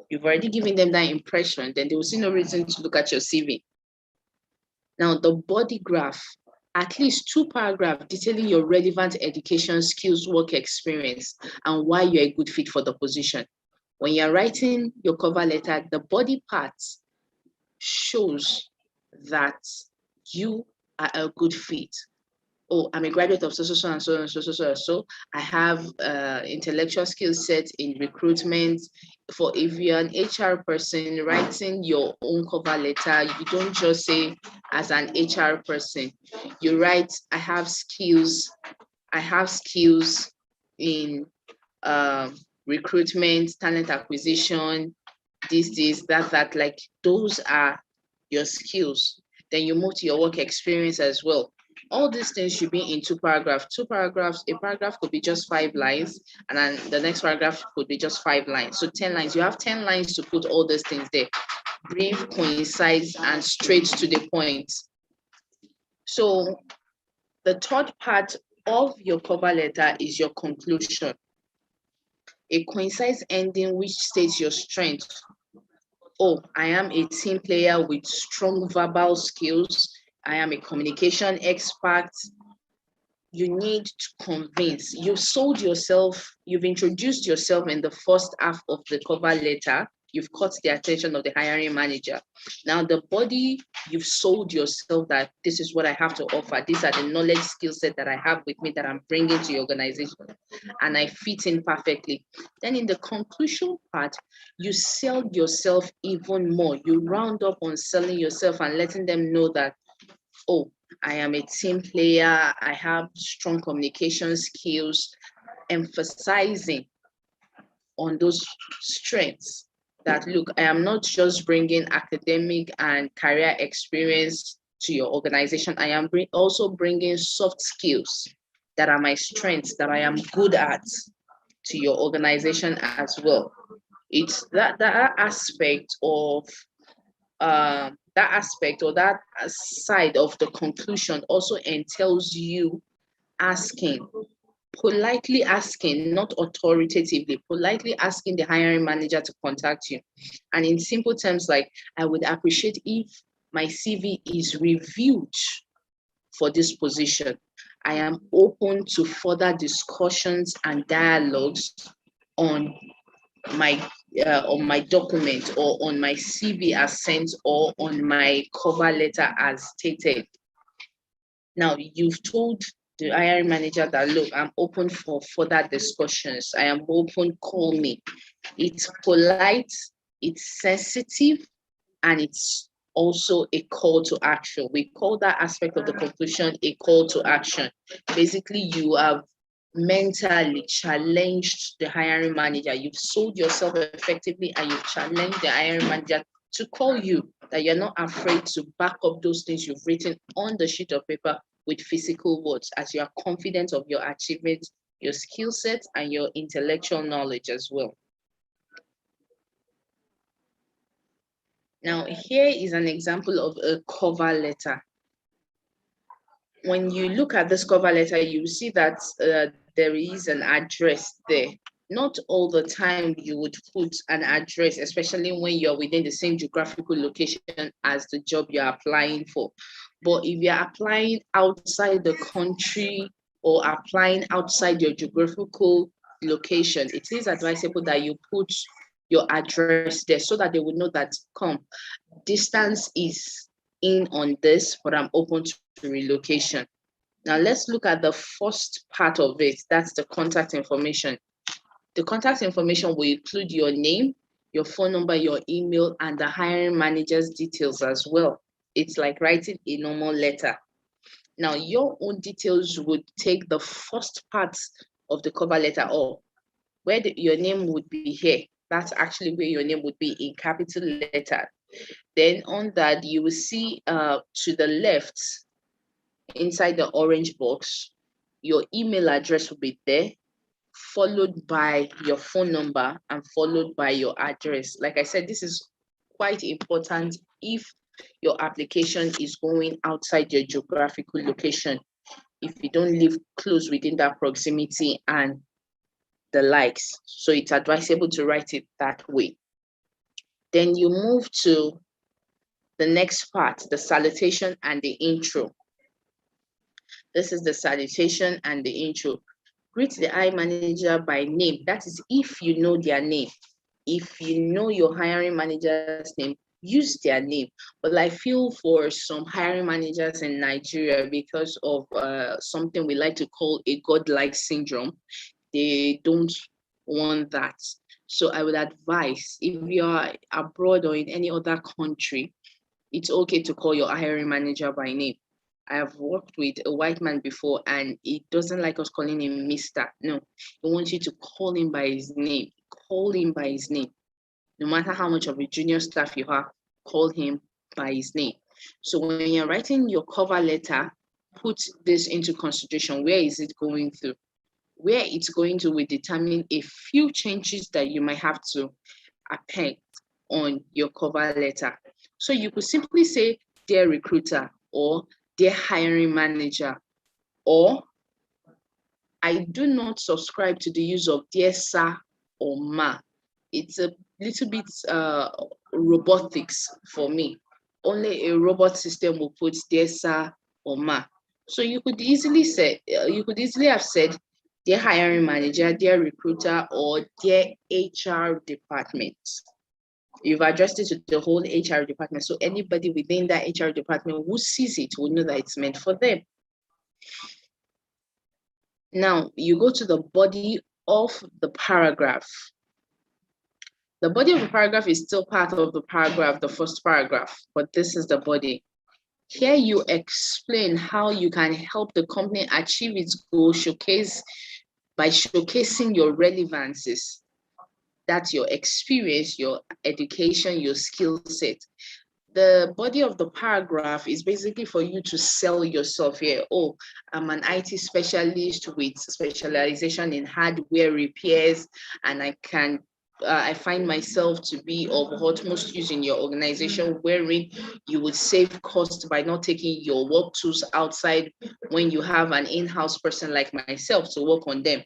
You've already given them that impression, then they will see no reason to look at your CV. Now, the body graph, at least 2 paragraphs detailing your relevant education, skills, work experience, and why you're a good fit for the position. When you're writing your cover letter, the body part shows that you are a good fit. Oh, I'm a graduate of so and so. I have intellectual skill set in recruitment. For if you're an HR person writing your own cover letter, you don't just say as an HR person, you write, I have skills in recruitment, talent acquisition, this, that, like those are your skills. Then you move to your work experience as well. All these things should be in 2 paragraphs. 2 paragraphs, a paragraph could be just 5 lines, and then the next paragraph could be just 5 lines. So 10 lines, you have 10 lines to put all these things there. Brief, concise, and straight to the point. So the third part of your cover letter is your conclusion. A concise ending which states your strength. Oh, I am a team player with strong verbal skills. I am a communication expert. You need to convince. You've sold yourself, you've introduced yourself in the first half of the cover letter. You've caught the attention of the hiring manager. Now the body, you've sold yourself that this is what I have to offer. These are the knowledge skill set that I have with me that I'm bringing to your organization, and I fit in perfectly. Then in the conclusion part, you sell yourself even more. You round up on selling yourself and letting them know that, oh, I am a team player, I have strong communication skills, emphasizing on those strengths that, look, I am not just bringing academic and career experience to your organization, I am also bringing soft skills that are my strengths, that I am good at to your organization as well. It's that aspect of that side of the conclusion also entails you asking, politely asking, not authoritatively, politely asking the hiring manager to contact you. And in simple terms, like, I would appreciate if my CV is reviewed for this position. I am open to further discussions and dialogues on my document or on my CV as sent or on my cover letter as stated. Now, you've told the hiring manager that, look, I'm open for further discussions. I am open, call me. It's polite, it's sensitive, and it's also a call to action. We call that aspect of the conclusion a call to action. Basically, you have mentally challenged the hiring manager. You've sold yourself effectively and you've challenged the hiring manager to call you, that you're not afraid to back up those things you've written on the sheet of paper with physical words, as you are confident of your achievements, your skill set, and your intellectual knowledge as well. Now, here is an example of a cover letter. When you look at this cover letter, you see that there is an address there. Not all the time you would put an address, especially when you're within the same geographical location as the job you're applying for. But if you're applying outside the country or applying outside your geographical location, it is advisable that you put your address there so that they would know that, distance is in on this, but I'm open to relocation. Now let's look at the first part of it. That's the contact information. The contact information will include your name, your phone number, your email, and the hiring manager's details as well. It's like writing a normal letter. Now, your own details would take the first part of the cover letter, or where your name would be here. That's actually where your name would be in capital letter. Then on that, you will see to the left, inside the orange box, your email address will be there, followed by your phone number and followed by your address. Like I said, this is quite important if your application is going outside your geographical location. if you don't live close within that proximity and the likes. So it's advisable to write it that way. Then you move to the next part, the salutation and the intro. This is the salutation and the intro. Greet the hiring manager by name. That is if you know their name. If you know your hiring manager's name, use their name. But I feel for some hiring managers in Nigeria, because of something we like to call a godlike syndrome, they don't want that. So I would advise, if you are abroad or in any other country, it's okay to call your hiring manager by name. I have worked with a white man before, and he doesn't like us calling him Mr. No, he wants you to call him by his name. Call him by his name. No matter how much of a junior staff you have, call him by his name. So when you're writing your cover letter, put this into consideration. Where is it going to? Where it's going to will determine a few changes that you might have to append on your cover letter. So you could simply say, dear recruiter, or dear hiring manager, or I do not subscribe to the use of dear sir or ma. It's a little bit robotics for me. Only a robot system will put dear sir or ma. So you could easily say, have said, dear hiring manager, dear recruiter, or dear HR department. You've addressed it to the whole HR department. So anybody within that HR department who sees it will know that it's meant for them. Now you go to the body of the paragraph. The body of the paragraph is still part of the paragraph, the first paragraph, but this is the body. Here you explain how you can help the company achieve its goal by showcasing your relevances. That's your experience, your education, your skill set. The body of the paragraph is basically for you to sell yourself here. Oh, I'm an IT specialist with specialization in hardware repairs, and I find myself to be of utmost use in your organization, wherein you would save costs by not taking your work tools outside when you have an in-house person like myself to work on them.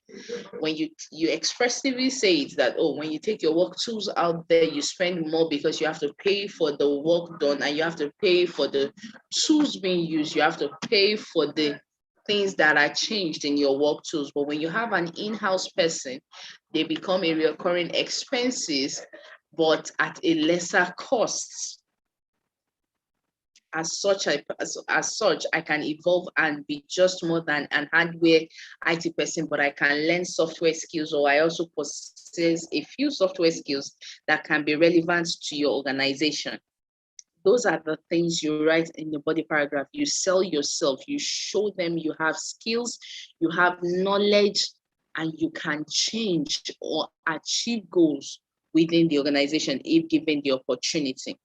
When you expressively say it, that, oh, when you take your work tools out there, you spend more because you have to pay for the work done, and you have to pay for the tools being used. You have to pay for the things that are changed in your work tools. But when you have an in-house person, they become a recurring expenses, but at a lesser cost. As such, I can evolve and be just more than an hardware IT person, but I can learn software skills, or I also possess a few software skills that can be relevant to your organization. Those are the things you write in the body paragraph. You sell yourself, you show them you have skills, you have knowledge, and you can change or achieve goals within the organization if given the opportunity.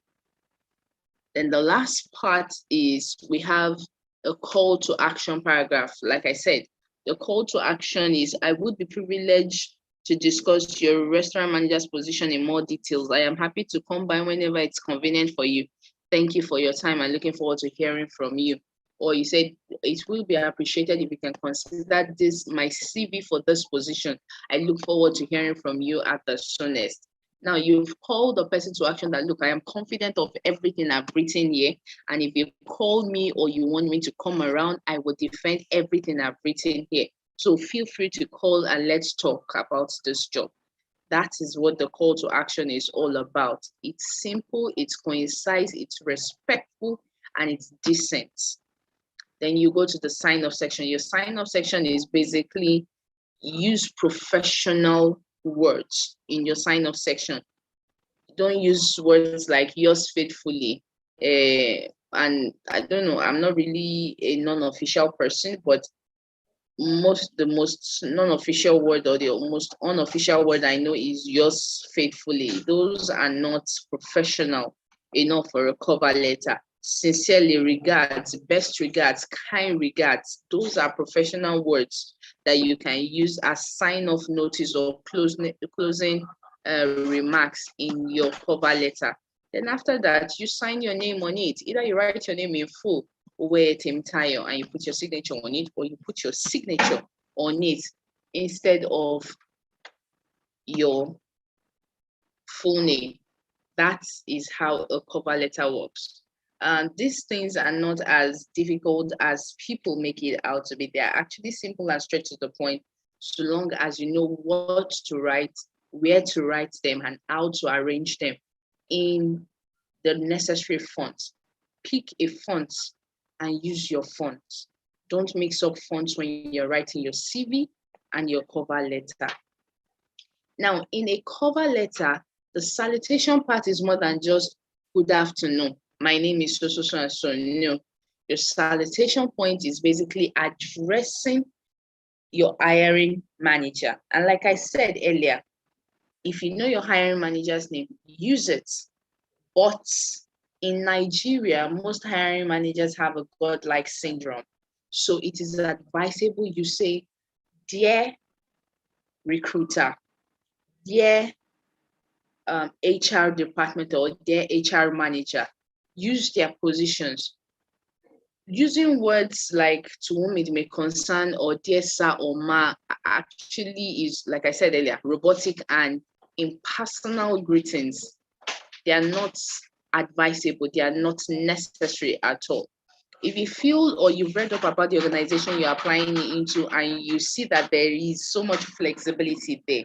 Then the last part is we have a call to action paragraph. Like I said, the call to action is, I would be privileged to discuss your restaurant manager's position in more details. I am happy to come by whenever it's convenient for you. Thank you for your time. I'm looking forward to hearing from you. Or you said, it will be appreciated if you can consider this my CV for this position. I look forward to hearing from you at the soonest. Now you've called the person to action that, look, I am confident of everything I've written here. And if you call me or you want me to come around, I will defend everything I've written here. So feel free to call and let's talk about this job. That is what the call to action is all about. It's simple, it's concise, it's respectful, and it's decent. Then you go to the sign off section. Your sign off section is basically use professional words in your sign off section. Don't use words like yours faithfully. And I don't know, I'm not really a non-official person, but the most non-official word, or the most unofficial word I know, is yours faithfully. Those are not professional enough for a cover letter. Sincerely regards, best regards, kind regards, those are professional words that you can use as sign-off notice or closing remarks in your cover letter. Then after that, you sign your name on it. Either you write your name in full, wear Temtayo and you put your signature on it, or you put your signature on it instead of your full name. That is how a cover letter works. And these things are not as difficult as people make it out to be. They are actually simple and straight to the point, so long as you know what to write, where to write them, and how to arrange them in the necessary fonts. Pick a font and use your font. Don't mix up fonts when you're writing your CV and your cover letter. Now, in a cover letter, the salutation part is more than just good afternoon. My name is so and so. No, your salutation point is basically addressing your hiring manager. And like I said earlier, if you know your hiring manager's name, use it. But in Nigeria, most hiring managers have a godlike syndrome. So it is advisable you say, dear recruiter, dear HR department, or dear HR manager. Use their positions. Using words like to whom it may concern or dear sir or ma actually is, like I said earlier, robotic and impersonal greetings. They are not advisable. They are not necessary at all. If you feel or you've read up about the organization you're applying into and you see that there is so much flexibility there,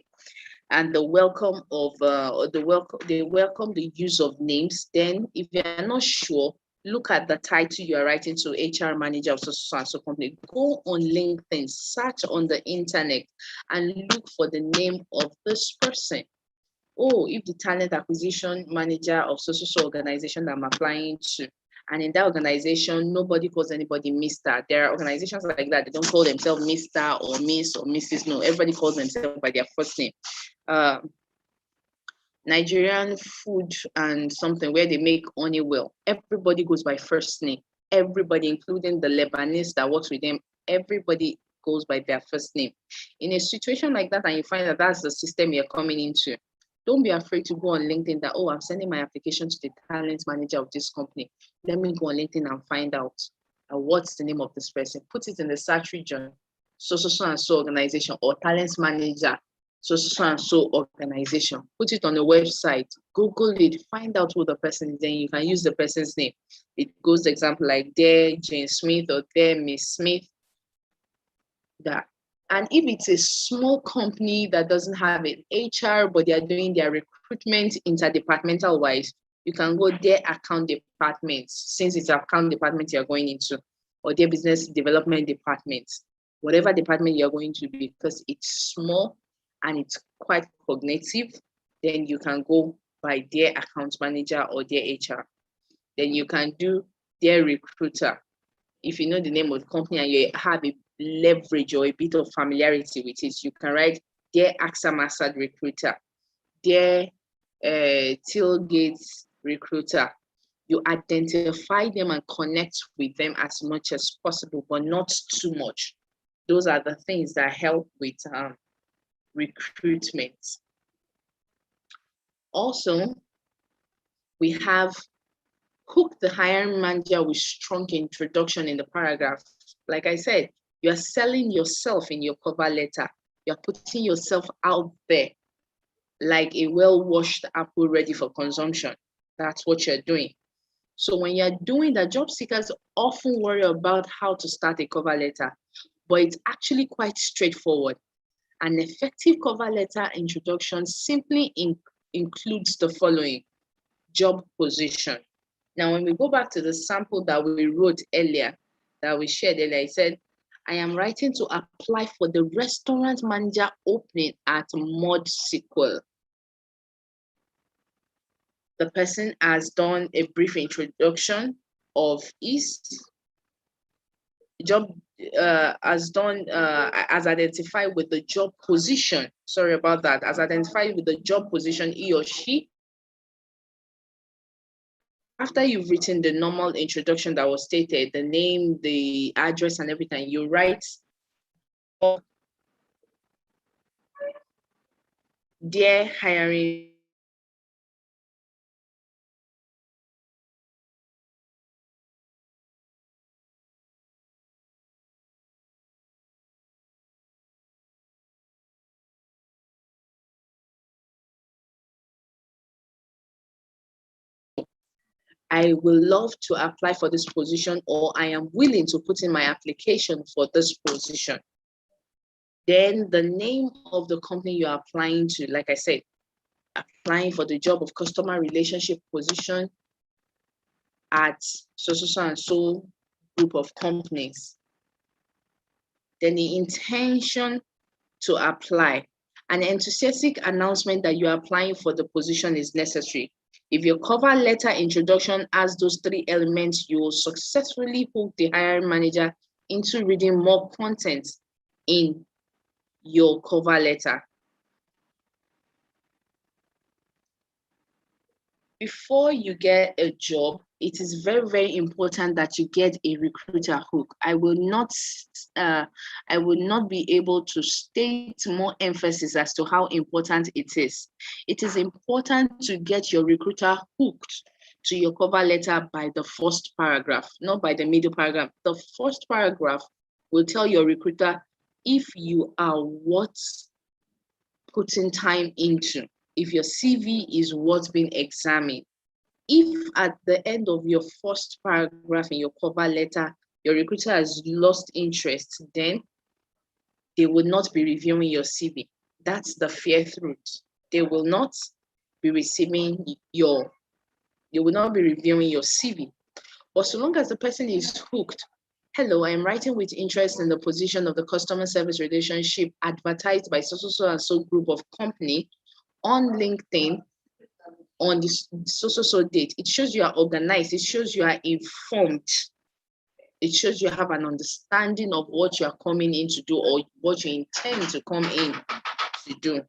and they welcome the use of names, then if you're not sure, look at the title you are writing to HR manager of so and so company. Go on LinkedIn, search on the internet, and look for the name of this person. Oh, if the talent acquisition manager of so organization that I'm applying to, and in that organization, nobody calls anybody Mr. There are organizations like that. They don't call themselves Mr. or Miss or Mrs. No, everybody calls themselves by their first name. Nigerian food and something where they make honey well. Everybody goes by first name. Everybody, including the Lebanese that works with them, everybody goes by their first name. In a situation like that, and you find that that's the system you're coming into, don't be afraid to go on LinkedIn that, oh, I'm sending my application to the talent manager of this company. Let me go on LinkedIn and find out what's the name of this person. Put it in the search region, so and so organization, or talent manager, so and so organization. Put it on a website, Google it, find out who the person is, then you can use the person's name. It goes example like dear Jane Smith or dear Miss Smith. That. And if it's a small company that doesn't have an HR, but they are doing their recruitment interdepartmental wise, you can go their account departments, since it's account department you're going into, or their business development departments, whatever department you're going to be, because it's small and it's quite cognitive, then you can go by their account manager or their HR. Then you can do their recruiter. If you know the name of the company and you have a leverage or a bit of familiarity with it, you can write their AXA Massad recruiter, their Tailgate recruiter. You identify them and connect with them as much as possible, but not too much. Those are the things that help with recruitment. Also, we have hook the hiring manager with strong introduction in the paragraph. Like I said, you're selling yourself in your cover letter. You're putting yourself out there like a well-washed apple ready for consumption. That's what you're doing. So when you're doing that, job seekers often worry about how to start a cover letter, but it's actually quite straightforward. An effective cover letter introduction simply includes the following: job position. Now, when we go back to the sample that we wrote earlier, that we shared earlier, I said, I am writing to apply for the restaurant manager opening at Mod Sequel. The person has done a brief introduction of his job, has identified with the job position. Sorry about that. Has identified with the job position he or she. After you've written the normal introduction that was stated, the name, the address, and everything, you write dear hiring I will love to apply for this position, or I am willing to put in my application for this position. Then the name of the company you're applying to, like I said, applying for the job of customer relationship position at so and so group of companies. Then the intention to apply. An enthusiastic announcement that you're applying for the position is necessary. If your cover letter introduction has those 3 elements, you will successfully hook the hiring manager into reading more content in your cover letter. Before you get a job, it is very, very important that you get a recruiter hook. I will not be able to state more emphasis as to how important it is. It is important to get your recruiter hooked to your cover letter by the first paragraph, not by the middle paragraph. The first paragraph will tell your recruiter if you are worth putting time into, if your CV is what's been examined. If at the end of your first paragraph in your cover letter, your recruiter has lost interest, then they will not be reviewing your CV. That's the fair truth. They will not be reviewing your CV. But so long as the person is hooked, hello, I am writing with interest in the position of the customer service relationship advertised by so and so group of company on LinkedIn on this so date. It shows you are organized. It shows you are informed. It shows you have an understanding of what you are coming in to do or what you intend to come in to do.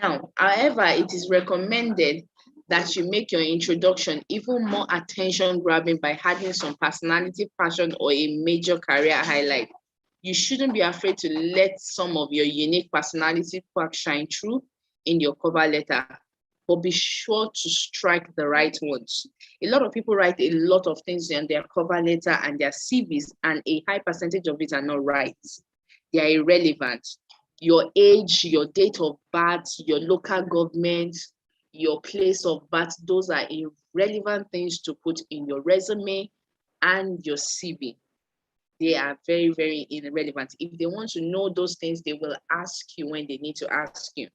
Now, however, it is recommended that you make your introduction even more attention-grabbing by adding some personality, passion, or a major career highlight. You shouldn't be afraid to let some of your unique personality quirk shine through in your cover letter, but be sure to strike the right ones. A lot of people write a lot of things in their cover letter and their CVs, and a high percentage of it are not right. They are irrelevant. Your age, your date of birth, your local government, your place of birth, those are irrelevant things to put in your resume and your CV. They are very, very irrelevant. If they want to know those things, they will ask you when they need to ask you.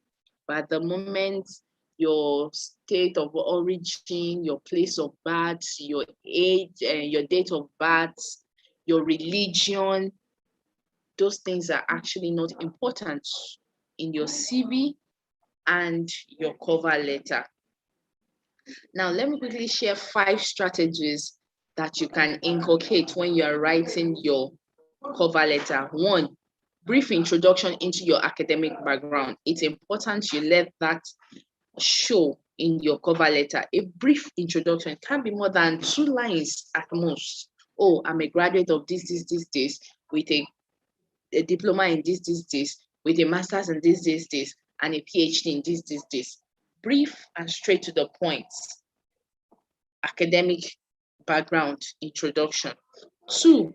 But at the moment, your state of origin, your place of birth, your age, your date of birth, your religion, those things are actually not important in your CV and your cover letter. Now, let me quickly share 5 strategies that you can inculcate when you are writing your cover letter. 1, brief introduction into your academic background. It's important you let that show in your cover letter. A brief introduction can be more than 2 lines at most. Oh, I'm a graduate of this, with a diploma in this, with a master's in this, and a PhD in this. Brief and straight to the point. Academic background introduction. 2,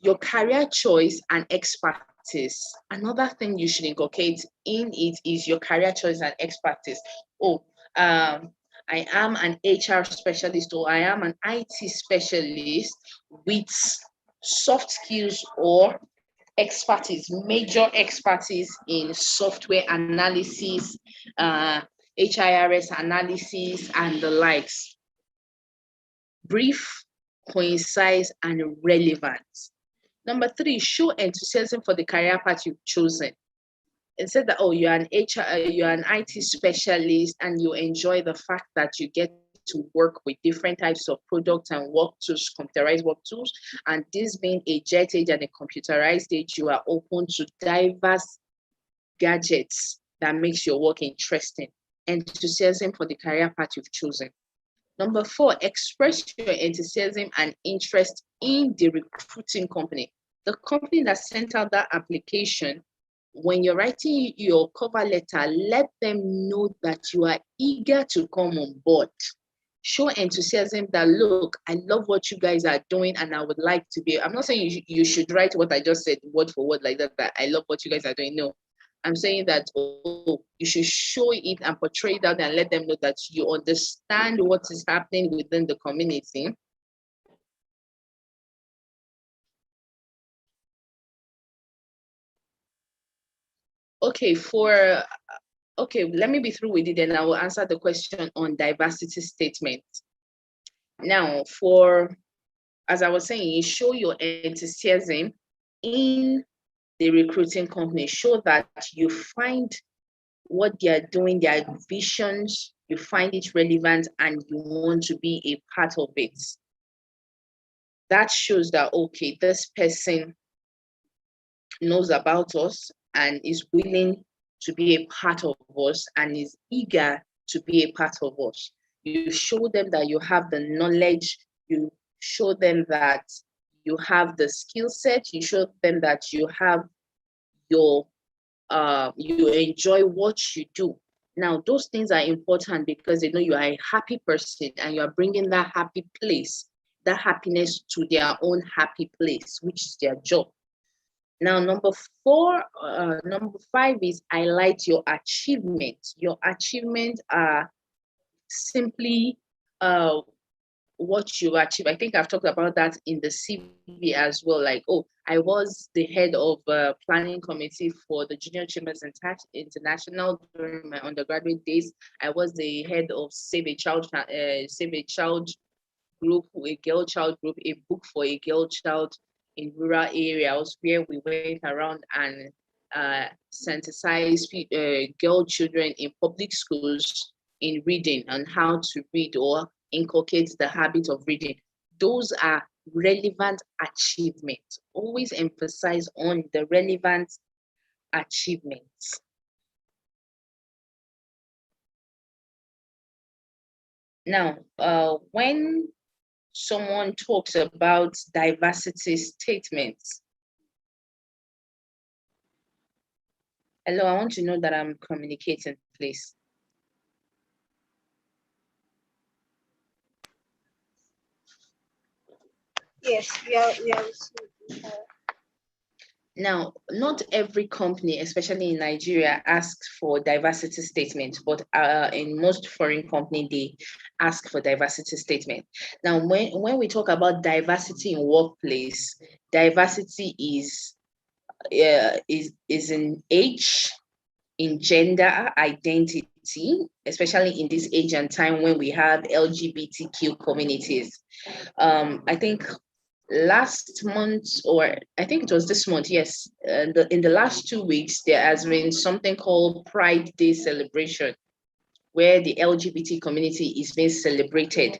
your career choice and expertise. Another thing you should inculcate in it is your career choice and expertise. Oh, I am an HR specialist, or I am an IT specialist with soft skills or expertise, major expertise in software analysis, HIRS analysis, and the likes. Brief, concise, and relevant. Number 3, show enthusiasm for the career path you've chosen. Instead that, oh, you're an IT specialist and you enjoy the fact that you get to work with different types of products and work tools, computerized work tools, and this being a jet age and a computerized age, you are open to diverse gadgets that makes your work interesting. Enthusiasm for the career path you've chosen. Number 4, express your enthusiasm and interest in the recruiting company. The company that sent out that application, when you're writing your cover letter, let them know that you are eager to come on board. Show enthusiasm that, look, I love what you guys are doing and I would like to be. I'm not saying you should write what I just said word for word like that, I love what you guys are doing. No, I'm saying that, oh, you should show it and portray that and let them know that you understand what is happening within the community. Okay, let me be through with it, and I will answer the question on diversity statement. Now, as I was saying, you show your enthusiasm in the recruiting company. Show that you find what they are doing, their visions, you find it relevant, and you want to be a part of it. That shows that, okay, this person knows about us and is willing to be a part of us and is eager to be a part of us. You show them that you have the knowledge, you show them that you have the skill set, you show them that you have you enjoy what you do. Now, those things are important because they know you are a happy person and you are bringing that happiness to their own happy place, which is their job. Now, number 5 is highlight your achievements. Your achievements are simply what you achieve. I think I've talked about that in the CV as well. Like, oh, I was the head of planning committee for the Junior Chambers International during my undergraduate days. I was the head of Save a Child group, a girl child group, a book for a girl child in rural areas where we went around and sensitized girl children in public schools in reading and how to read or inculcate the habit of reading. Those are relevant achievements. Always emphasize on the relevant achievements. Now, when someone talks about diversity statements, hello, I want to know that I'm communicating, please. Yes, we are. Now, not every company, especially in Nigeria, asks for diversity statement, but in most foreign companies, they ask for diversity statement. Now, when we talk about diversity in workplace, diversity is in age, in gender identity, especially in this age and time when we have LGBTQ communities. I think last month, or I think it was this month, yes, in the last 2 weeks, there has been something called Pride Day celebration, where the LGBT community is being celebrated.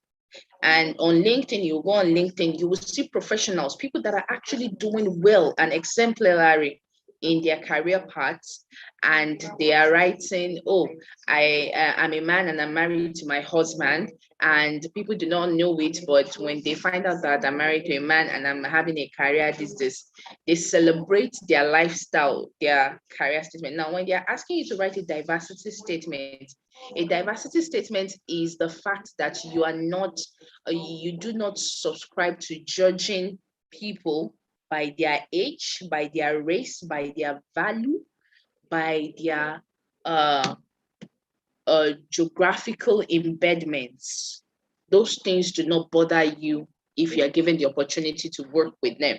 And on LinkedIn, you go on LinkedIn, you will see professionals, people that are actually doing well and exemplary in their career paths, and they are writing, oh, I'm a man and I'm married to my husband, and people do not know it, but when they find out that I'm married to a man and I'm having a career, they celebrate their lifestyle, their career statement. Now, when they're asking you to write a diversity statement is the fact that you are not, you do not subscribe to judging people by their age, by their race, by their value, by their geographical embedments. Those things do not bother you if you are given the opportunity to work with them.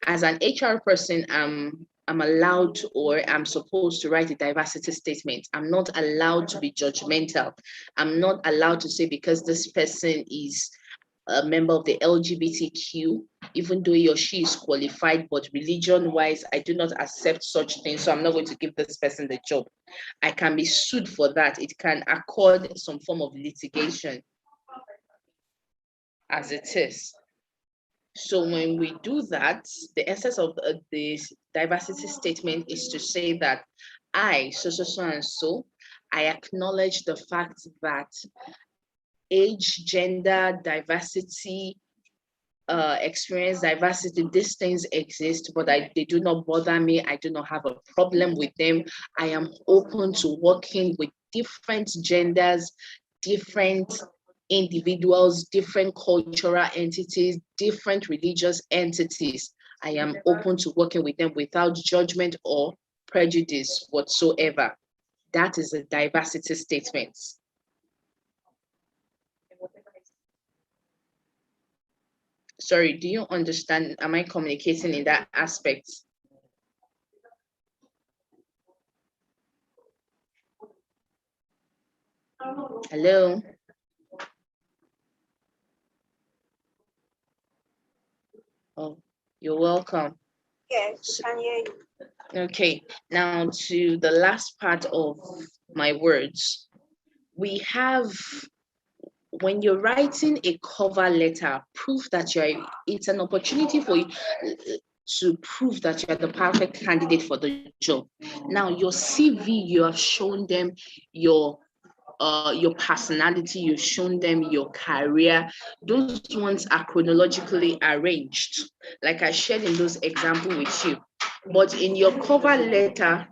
As an HR person, I'm allowed, or I'm supposed to write a diversity statement. I'm not allowed to be judgmental. I'm not allowed to say because this person is a member of the LGBTQ, even though he or she is qualified, but religion-wise, I do not accept such things, so I'm not going to give this person the job. I can be sued for that. It can accord some form of litigation as it is. So when we do that, the essence of the diversity statement is to say that I, so and so, I acknowledge the fact that age, gender, diversity, experience, diversity, these things exist, but they do not bother me. I do not have a problem with them. I am open to working with different genders, different individuals, different cultural entities, different religious entities. I am open to working with them without judgment or prejudice whatsoever. That is a diversity statement. Sorry, do you understand? Am I communicating in that aspect? Hello? Oh, you're welcome. Yes, I can hear you. Okay, now to the last part of my words. We have, when you're writing a cover letter, proof that it's an opportunity for you to prove that you're the perfect candidate for the job. Now, your CV, you have shown them your personality, you've shown them your career. Those ones are chronologically arranged, like I shared in those examples with you. But in your cover letter,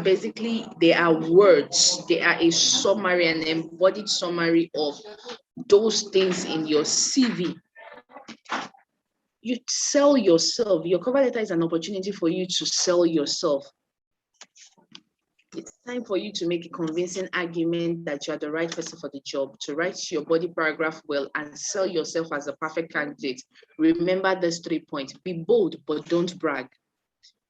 basically, they are words. They are a summary, an embodied summary of those things in your CV. You sell yourself. Your cover letter is an opportunity for you to sell yourself. It's time for you to make a convincing argument that you are the right person for the job, to write your body paragraph well and sell yourself as a perfect candidate. Remember these 3 points. Be bold, but don't brag.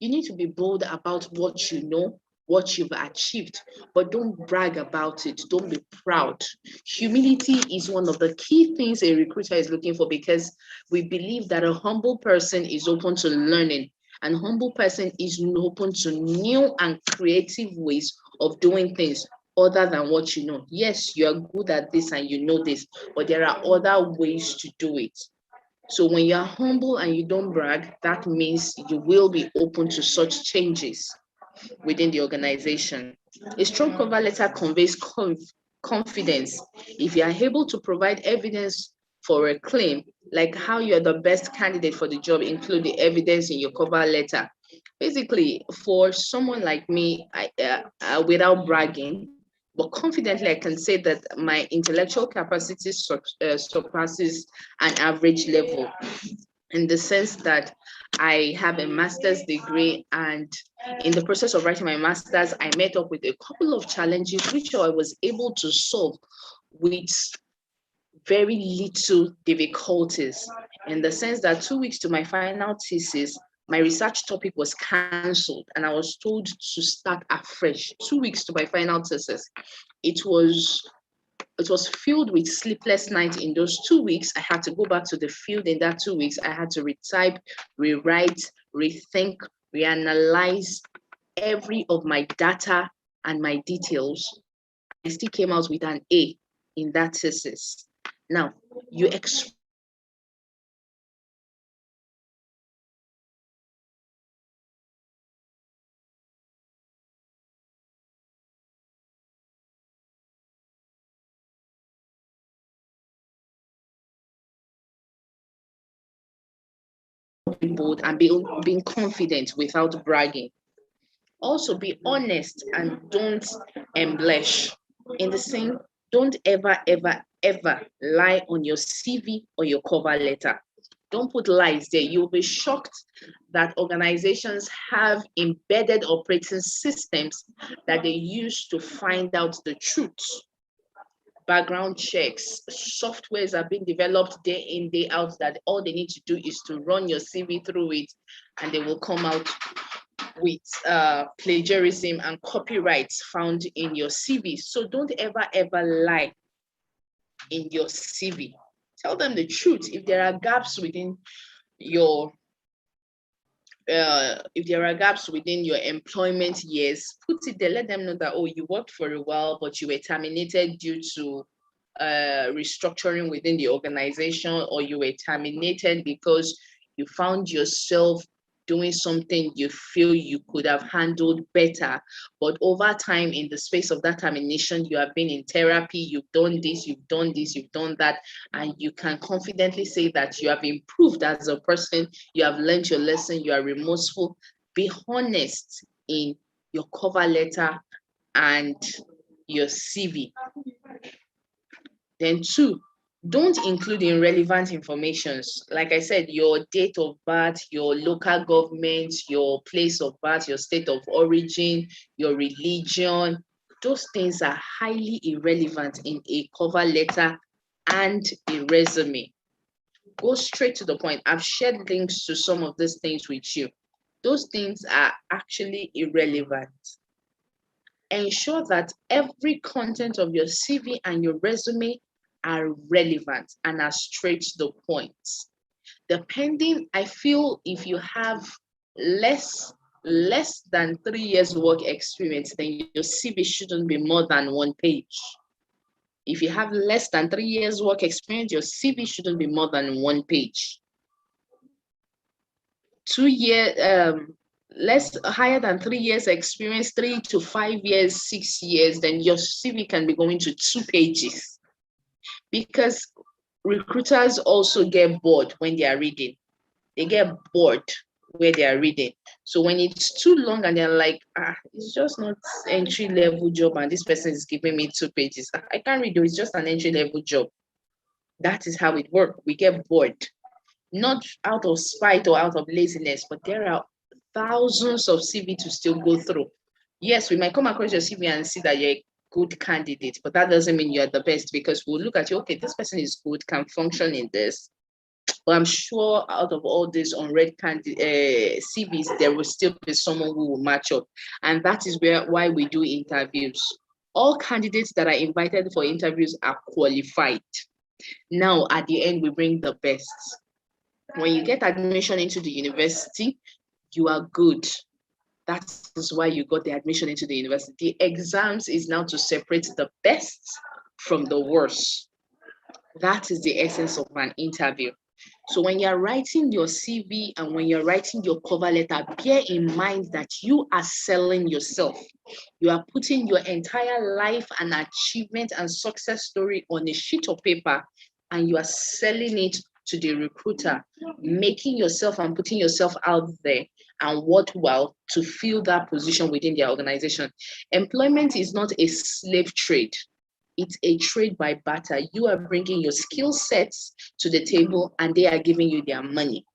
You need to be bold about what you know, what you've achieved, but don't brag about it. Don't be proud. Humility is one of the key things a recruiter is looking for, because we believe that a humble person is open to learning. An humble person is open to new and creative ways of doing things other than what you know. Yes, you're good at this and you know this, but there are other ways to do it. So when you're humble and you don't brag, that means you will be open to such changes within the organization. A strong cover letter conveys confidence. If you are able to provide evidence for a claim, like how you're the best candidate for the job, include the evidence in your cover letter. Basically, for someone like me, without bragging, but confidently, I can say that my intellectual capacity surpasses an average level, in the sense that I have a master's degree, and in the process of writing my master's, I met up with a couple of challenges which I was able to solve with very little difficulties, in the sense that 2 weeks to my final thesis, my research topic was cancelled and I was told to start afresh. 2 weeks to my final thesis. It was filled with sleepless nights in those 2 weeks. I had to go back to the field in that 2 weeks. I had to retype, rewrite, rethink, reanalyze every of my data and my details. I still came out with an A in that thesis. Now, you bold and being confident without bragging. Also, be honest and don't embellish. In the same, don't ever, ever, ever lie on your CV or your cover letter. Don't put lies there. You'll be shocked that organizations have embedded operating systems that they use to find out the truth. Background checks, softwares are being developed day in, day out, that all they need to do is to run your CV through it and they will come out with plagiarism and copyrights found in your CV. So don't ever, ever lie in your CV. Tell them the truth. If there are gaps within your employment years, put it there. Let them know that, oh, you worked for a while, but you were terminated due to restructuring within the organization, or you were terminated because you found yourself doing something you feel you could have handled better, but over time, in the space of that termination, you have been in therapy, you've done this, you've done this, you've done that, and you can confidently say that you have improved as a person, you have learned your lesson, you are remorseful. Be honest in your cover letter and your CV. Then 2, Don't include irrelevant informations. Like I said, your date of birth, your local government, your place of birth, your state of origin, your religion. Those things are highly irrelevant in a cover letter and a resume. Go straight to the point. I've shared links to some of these things with you. Those things are actually irrelevant. Ensure that every content of your CV and your resume are relevant and are straight to the point. Depending, I feel if you have less than 3 years work experience, then your CV shouldn't be more than 1 page. If you have less than 3 years work experience, your CV shouldn't be more than 1 page. 2 year, less higher than 3 years experience, 3 to 5 years, 6 years, then your CV can be going to 2 pages. Because recruiters also get bored when they are reading. They get bored where they are reading. So when it's too long and they're like, it's just not entry level job and this person is giving me 2 pages. I can't read it, it's just an entry level job. That is how it works. We get bored. Not out of spite or out of laziness, but there are thousands of CV to still go through. Yes, we might come across your CV and see that you're a good candidate, but that doesn't mean you're the best, because we'll look at you, okay, this person is good, can function in this. But I'm sure out of all these unread CVs, there will still be someone who will match up. And that is why we do interviews. All candidates that are invited for interviews are qualified. Now, at the end, we bring the best. When you get admission into the university, you are good. That is why you got the admission into the university. The exams is now to separate the best from the worst. That is the essence of an interview. So when you're writing your CV and when you're writing your cover letter, bear in mind that you are selling yourself. You are putting your entire life and achievement and success story on a sheet of paper, and you are selling it to the recruiter, making yourself and putting yourself out there and worthwhile to fill that position within their organization. Employment is not a slave trade. It's a trade by barter. You are bringing your skill sets to the table and they are giving you their money.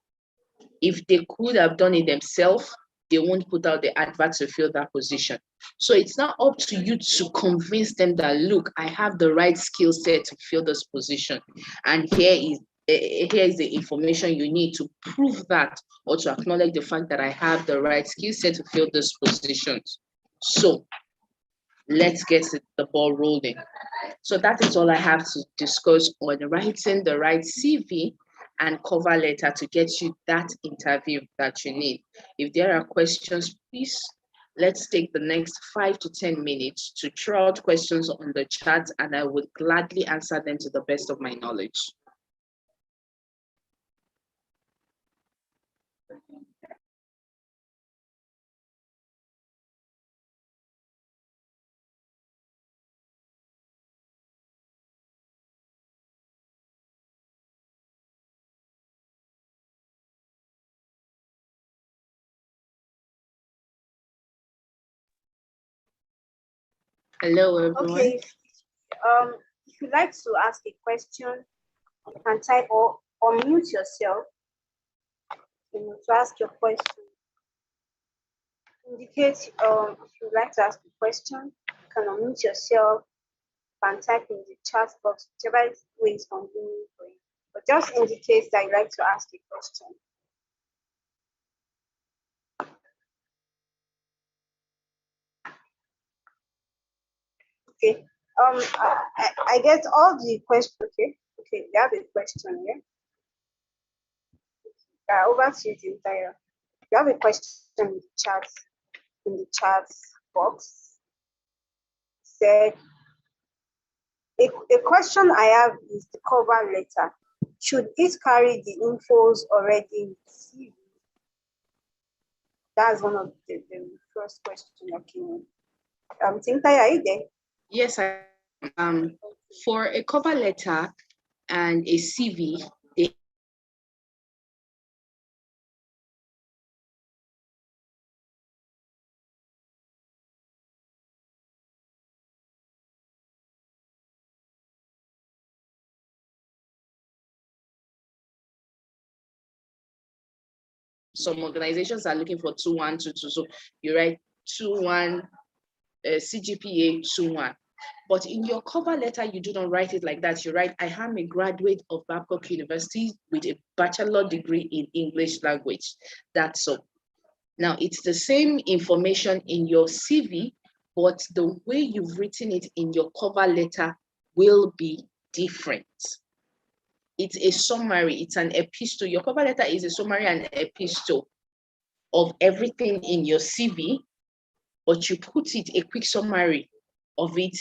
If they could have done it themselves, they won't put out the advert to fill that position. So it's not up to you to convince them that, look, I have the right skill set to fill this position. And here is the information you need to prove that, or to acknowledge the fact that I have the right skill set to fill this position. So let's get the ball rolling. So that is all I have to discuss on writing the right CV and cover letter to get you that interview that you need. If there are questions, please, let's take the next 5 to 10 minutes to throw out questions on the chat, and I would gladly answer them to the best of my knowledge. Hello, everyone. Okay. If you'd like to ask a question, you can type or mute yourself to ask your question. Indicate if you'd like to ask a question, you can unmute yourself and type in the chat box, whichever way is convenient for you. But just indicate that you'd like to ask a question. Okay. I get all the questions. Okay. You have a question here. Over to you, entire. You have a question in the chat box. Said a question I have is the cover letter. Should it carry the infos already in the CV? That's one of the first question that came in. Tintai, are you there? Yes, I am. For a cover letter and a CV, they some organizations are looking for 2.1, 2.2. So you write 2.1, CGPA 2.1. But in your cover letter, you do not write it like that. You write, I am a graduate of Babcock University with a bachelor degree in English language. That's all. Now, it's the same information in your CV, but the way you've written it in your cover letter will be different. It's a summary, it's an epistle. Your cover letter is a summary and epistle of everything in your CV, but you put it a quick summary of it.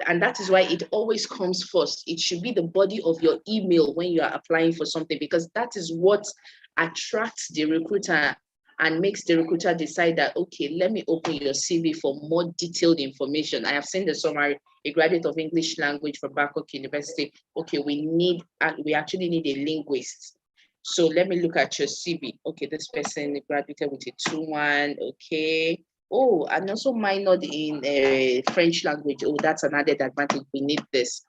And that is why it always comes first. It should be the body of your email when you are applying for something, because that is what attracts the recruiter and makes the recruiter decide that, okay, let me open your CV for more detailed information. I have seen the summary, a graduate of English language from Babcock University. Okay, we actually need a linguist. So let me look at your CV. Okay, this person graduated with a 2.1, okay. Oh, and also minored in French language. Oh, that's an added advantage. We need this.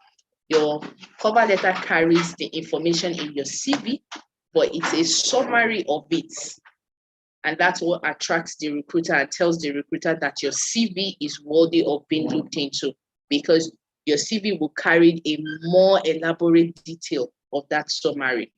Your cover letter carries the information in your CV, but it's a summary of it. And that's what attracts the recruiter and tells the recruiter that your CV is worthy of being looked into, because your CV will carry a more elaborate detail of that summary.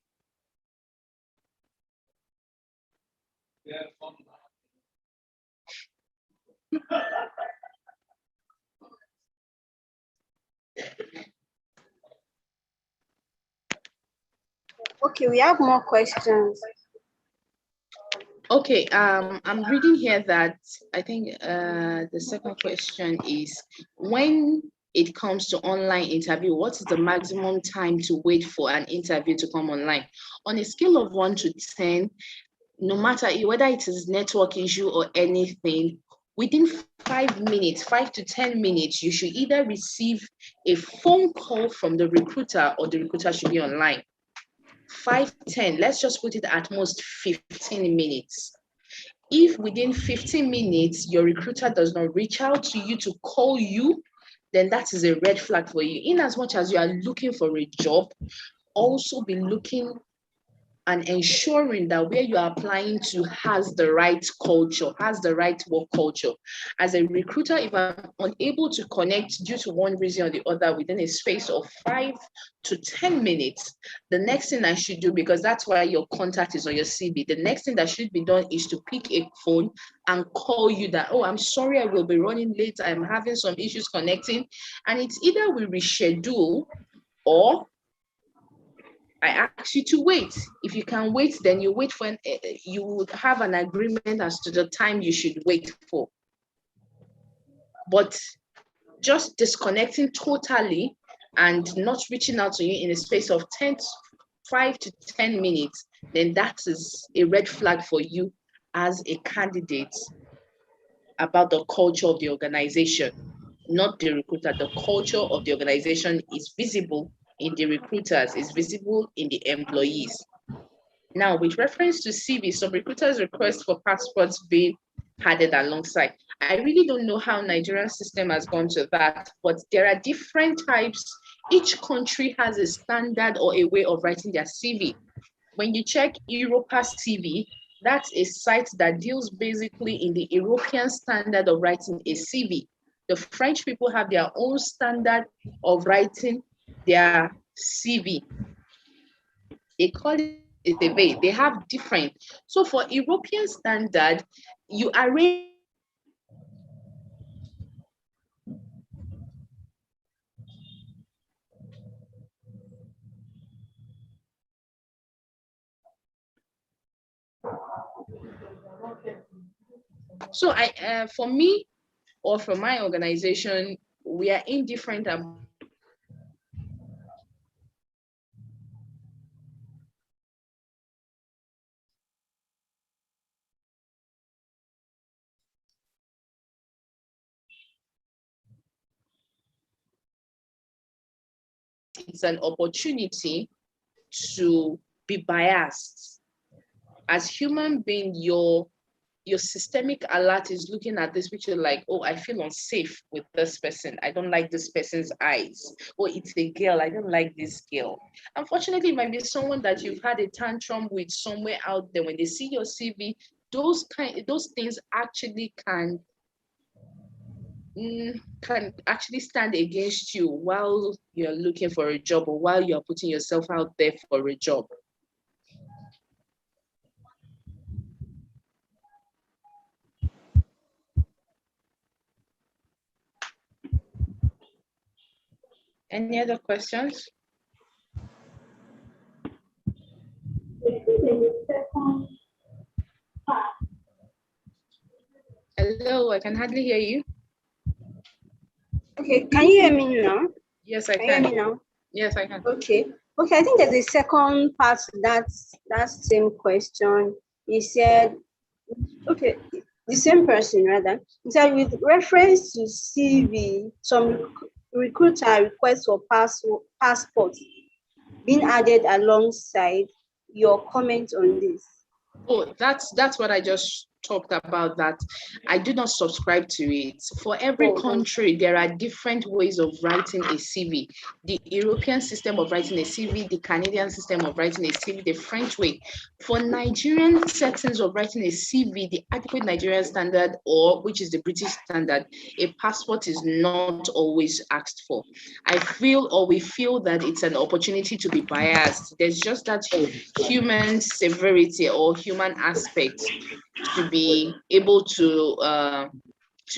Okay, we have more questions. Okay, I'm reading here that I think the second question is, when it comes to online interview, what is the maximum time to wait for an interview to come online? On a scale of 1 to 10, no matter whether it is network issue or anything, within 5 minutes, 5 to 10 minutes, you should either receive a phone call from the recruiter or the recruiter should be online. 5, 10, let's just put it at most 15 minutes. If within 15 minutes, your recruiter does not reach out to you to call you, then that is a red flag for you. In as much as you are looking for a job, also be looking and ensuring that where you are applying to has the right culture, has the right work culture. As a recruiter, if I'm unable to connect due to one reason or the other within a space of 5 to 10 minutes, the next thing I should do, because that's why your contact is on your CV, the next thing that should be done is to pick a phone and call you that, oh, I'm sorry, I will be running late. I'm having some issues connecting. And it's either we reschedule or I ask you to wait. If you can wait, then you wait for you would have an agreement as to the time you should wait for. But just disconnecting totally and not reaching out to you in a space of 5 to 10 minutes, then that is a red flag for you as a candidate about the culture of the organization, not the recruiter. The culture of the organization is visible in the recruiters, is visible in the employees. Now, with reference to CV, some recruiters request for passports being added alongside. I really don't know how Nigerian system has gone to that, but there are different types. Each country has a standard or a way of writing their CV. When you check Europa's CV, that's a site that deals basically in the European standard of writing a CV. The French people have their own standard of writing their CV. They call it a CV. They have different. So for European standard, you arrange. So for me, or for my organization, we are indifferent about it's an opportunity to be biased. As human being, your your systemic alert is looking at this picture like, oh, I feel unsafe with this person. I don't like this person's eyes. Or it's a girl. I don't like this girl. Unfortunately, it might be someone that you've had a tantrum with somewhere out there. When they see your CV, those things actually can actually stand against you while you're looking for a job or while you're putting yourself out there for a job. Any other questions? Hello, I can hardly hear you. Okay, can you hear me now? Yes, I Can you hear can. me now? Yes, I can. Okay. Okay, I think there's a second part to that same question. He said, okay, the same person rather. He said, with reference to CV, some recruiter requests for passports being added alongside. Your comment on this? Oh, that's what I just talked about, that I do not subscribe to it. For every country, there are different ways of writing a CV. The European system of writing a CV, the Canadian system of writing a CV, the French way. For Nigerian settings of writing a CV, the adequate Nigerian standard, or which is the British standard, a passport is not always asked for. I feel, or we feel, that it's an opportunity to be biased. There's just that human severity or human aspect to be able to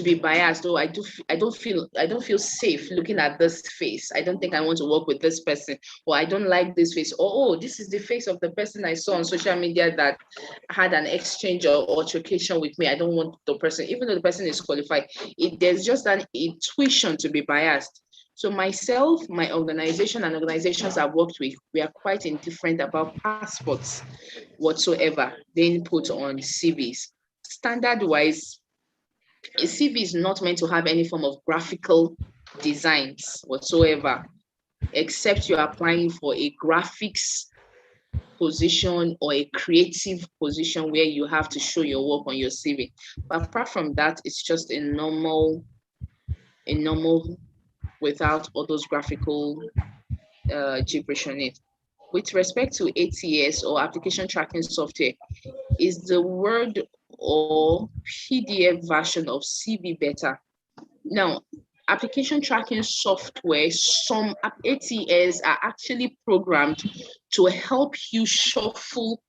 be biased. Though I don't feel safe looking at this face. I don't think I want to work with this person, or I don't like this face, or oh, this is the face of the person I saw on social media that had an exchange or altercation with me. I don't want the person, even though the person is qualified. There's just an intuition to be biased. So myself, my organization, and organizations I've worked with, we are quite indifferent about passports whatsoever being put on CVs. Standard-wise, a CV is not meant to have any form of graphical designs whatsoever, except you're applying for a graphics position or a creative position where you have to show your work on your CV. But apart from that, it's just a normal without all those graphical gibberish on it. With respect to ATS, or application tracking software, is the Word or PDF version of CV better? Now, application tracking software, some ATS are actually programmed to help you shuffle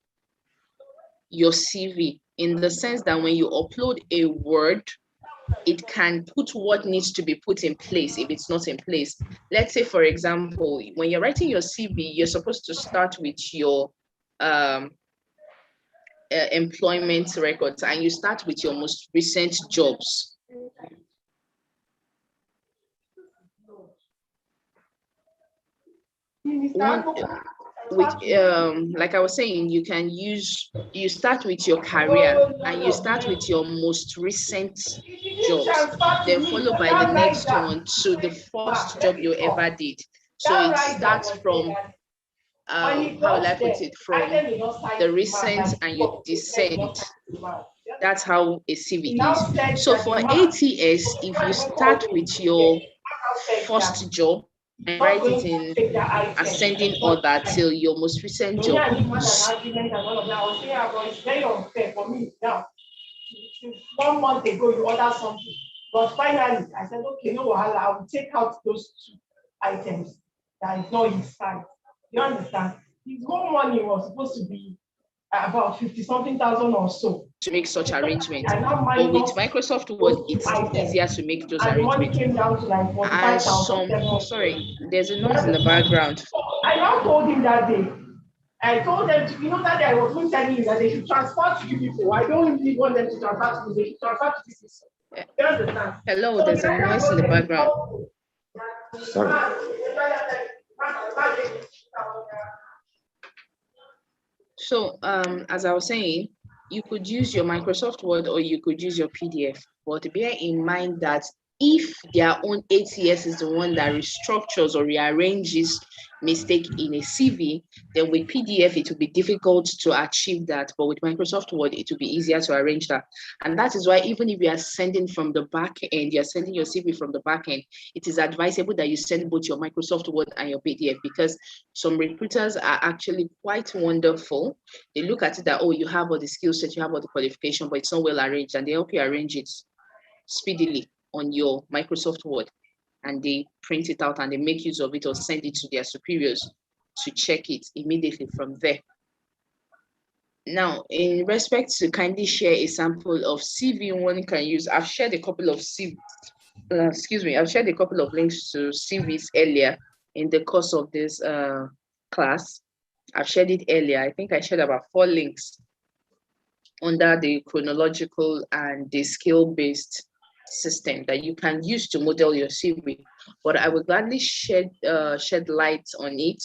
your CV, in the sense that when you upload a Word, it can put what needs to be put in place if it's not in place. Let's say, for example, when you're writing your CV, you're supposed to start with your employment records, and you start with your most recent jobs. Like I was saying, you start with your career, and you start with your most recent jobs, then followed by the next one to the first job you ever did. So it starts from how will I put it, from the recent, and you descend. That's how a CV is. So for ATS, if you start with your first job and write it in ascending order till your most recent job. One month ago, you ordered something, but finally, I said, okay, no, I will take out those two items that is not inside. You understand? His whole money was supposed to be about 50-something thousand or so. To make such arrangements, but with Microsoft Word, it's easier to make those arrangements. Came down to like 45,000. Sorry, there's a noise in the background. I now told him that day. I told them, that day I was going to tell you that they should transfer to you people. I don't really want them to transfer to me. They should transfer to this. You understand? Hello, so there's a noise in the background. Sorry. So, as I was saying, you could use your Microsoft Word or you could use your PDF, but bear in mind that if their own ATS is the one that restructures or rearranges mistake in a CV, then with PDF, it will be difficult to achieve that. But with Microsoft Word, it will be easier to arrange that. And that is why even if you are sending from the back end, you're sending your CV from the back end, it is advisable that you send both your Microsoft Word and your PDF, because some recruiters are actually quite wonderful. They look at it that, oh, you have all the skill set, you have all the qualification, but it's not well arranged, and they help you arrange it speedily on your Microsoft Word, and they print it out and they make use of it or send it to their superiors to check it immediately from there. Now, in respect to kindly share a sample of CV one can use, I've shared a couple of CVs, I've shared a couple of links to CVs earlier in the course of this class. I've shared it earlier. I think I shared about 4 links under the chronological and the skill-based system that you can use to model your CV. But I would gladly shed light on it.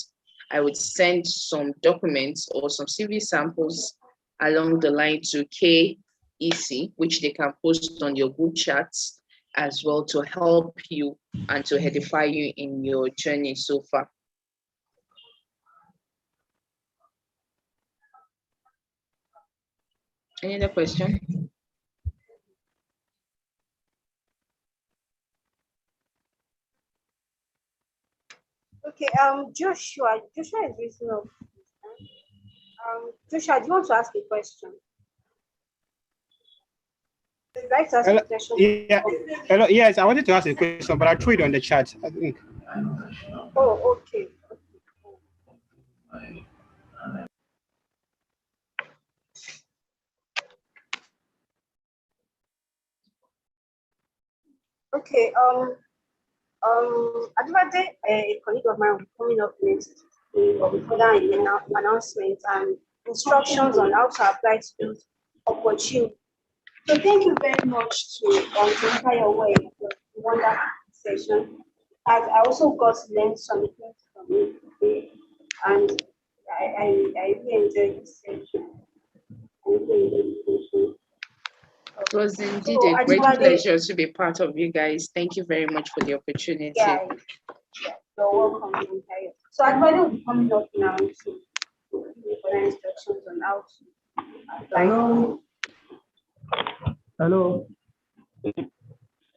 I would send some documents or some CV samples along the line to KEC, which they can post on your group chats as well, to help you and to edify you in your journey so far. Any other question? Okay, Joshua is raising up. Joshua, do you want to ask a question? You'd like to ask a question? Yeah. Hello. Yes, I wanted to ask a question, but I threw it on the chat, I think. Oh, okay. Okay, Adivade, a colleague of mine, will be coming up next with further announcements and instructions on how to apply to those opportunities. So thank you very much to the entire way for the wonderful session. I also got to learn some things from you today, and I really enjoyed this session. It was indeed a great pleasure to be part of you guys. Thank you very much for the opportunity. Yeah, you're welcome. So Adivade will be coming up now to give you further instructions on how to apply. Hello. Hello.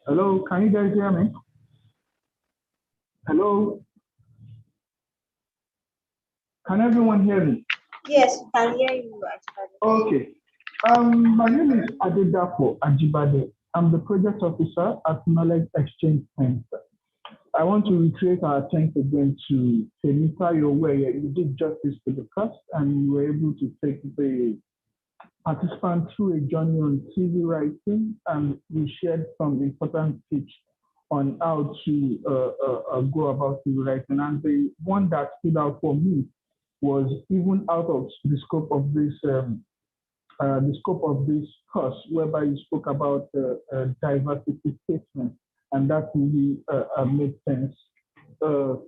Hello. Can you guys hear me? Hello. Can everyone hear me? Yes, we can hear you, Adivade. Okay. My name is Adedapo Ajibade. I'm the project officer at Knowledge Exchange Center. I want to reiterate our thanks again to Temitayo, where you did justice to the class and you were able to take the participants through a journey on CV writing, and we shared some important tips on how to go about CV writing. And the one that stood out for me was even out of the scope of this course, whereby you spoke about diversity statement, and that really made sense for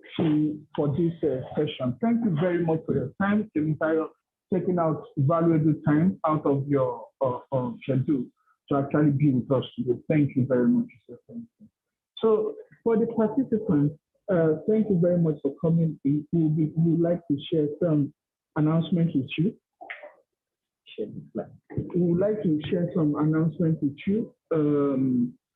this session. Thank you very much for your time, Temitayo, taking out valuable time out of your schedule to actually be with us today. Thank you very much. So for the participants, thank you very much for coming in. We would like to share some announcements with you. We would like to share some announcements with you.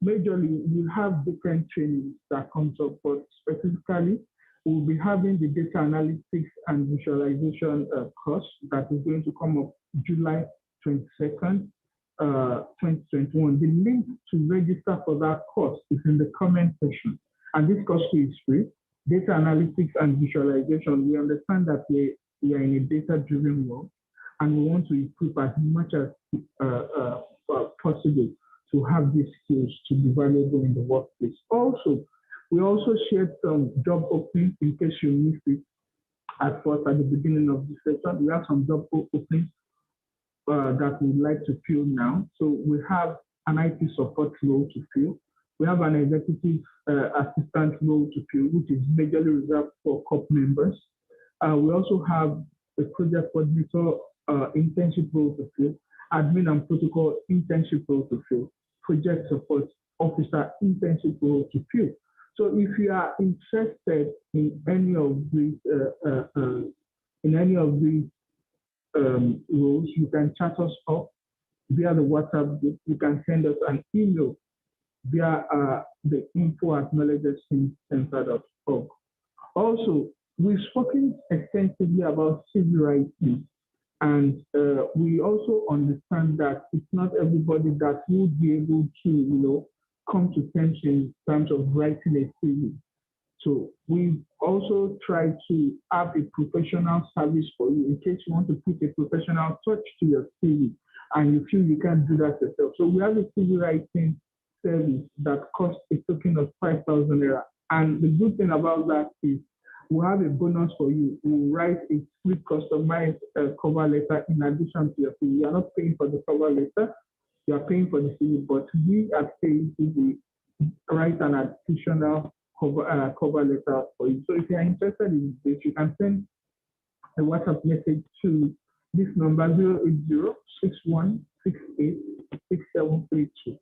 Majorly, we have different trainings that comes up, but specifically, we'll be having the data analytics and visualization course that is going to come up July 22nd, 2021. The link to register for that course is in the comment section. And this course is free. Data analytics and visualization. We understand that we are in a data-driven world, and we want to equip as much as possible to have these skills to be valuable in the workplace. Also, we also shared some job openings in case you missed it at the beginning of the session. We have some job openings that we'd like to fill now. So we have an IT support role to fill. We have an executive assistant role to fill, which is majorly reserved for corp members. We also have a project coordinator internship role to fill, admin and protocol internship role to fill, project support officer internship role to fill. So if you are interested in any of these roles, you can chat us up via the WhatsApp group. You can send us an email via the info@knowledgecenter.org. Also, we've spoken extensively about civil writing, and we also understand that it's not everybody that would be able to, come to terms in terms of writing a CV. So we also try to have a professional service for you in case you want to put a professional touch to your CV and you feel you can't do that yourself. So we have a CV writing service that costs a token of 5,000 naira. And the good thing about that is we have a bonus for you. We'll write a free customized cover letter in addition to your CV. You are not paying for the cover letter, you are paying for the CV, but we are paying to write an additional cover letter for you. So if you are interested in this, you can send a WhatsApp message to this number 080-6168-6732.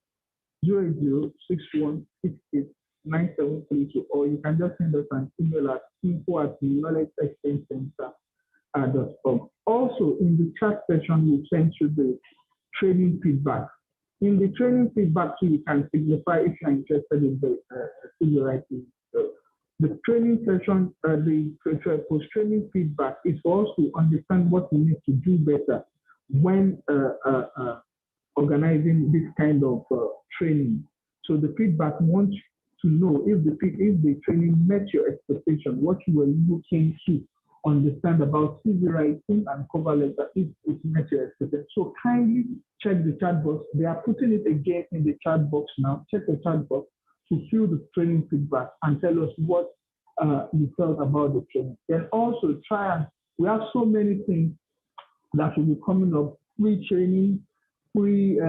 080-6168-9732, or you can just send us an email at info@knowledgeexchange.org. Also, in the chat section, we send you the training feedback. In the training feedback, too, you can signify if you're interested in the civil writing. The training session, the post-training feedback is for us to understand what we need to do better when organizing this kind of training. So the feedback wants to know if the training met your expectation, what you were looking to understand about CV writing and cover letter, if it met your expectation. So kindly check the chat box. They are putting it again in the chat box now. Check the chat box to fill the training feedback and tell us what you felt about the training. Then also we have so many things that will be coming up, free training, free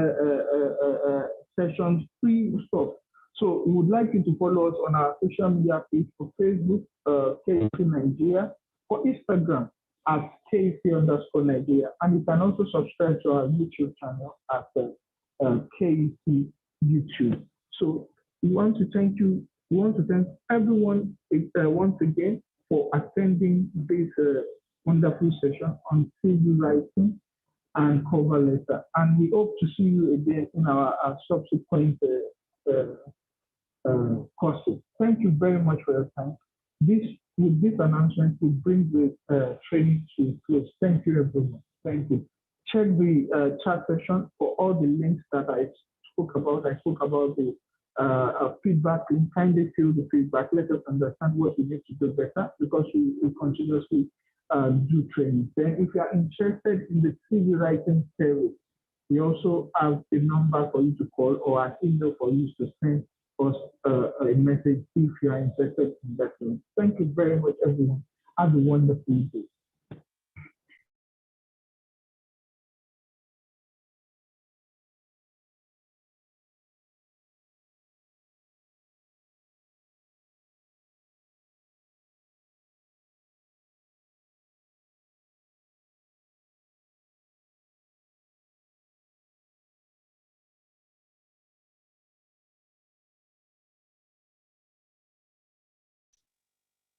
sessions, free stuff. So we would like you to follow us on our social media page for Facebook, KEC Nigeria, for Instagram at KEC_Nigeria. And you can also subscribe to our YouTube channel at KEC YouTube. So we want to thank you. We want to thank everyone once again for attending this wonderful session on CV writing and cover letter. And we hope to see you again in our subsequent courses. Thank you very much for your time. With this announcement, we bring the training to a close. Thank you, everyone. Thank you. Check the chat section for all the links that I spoke about. I spoke about the feedback link. Kindly fill the feedback. Let us understand what we need to do better, because we continuously do training. Then if you are interested in the CV writing service, we also have a number for you to call or an email for you to send us a message if you are interested in that. Thank you very much, everyone. Have a wonderful day.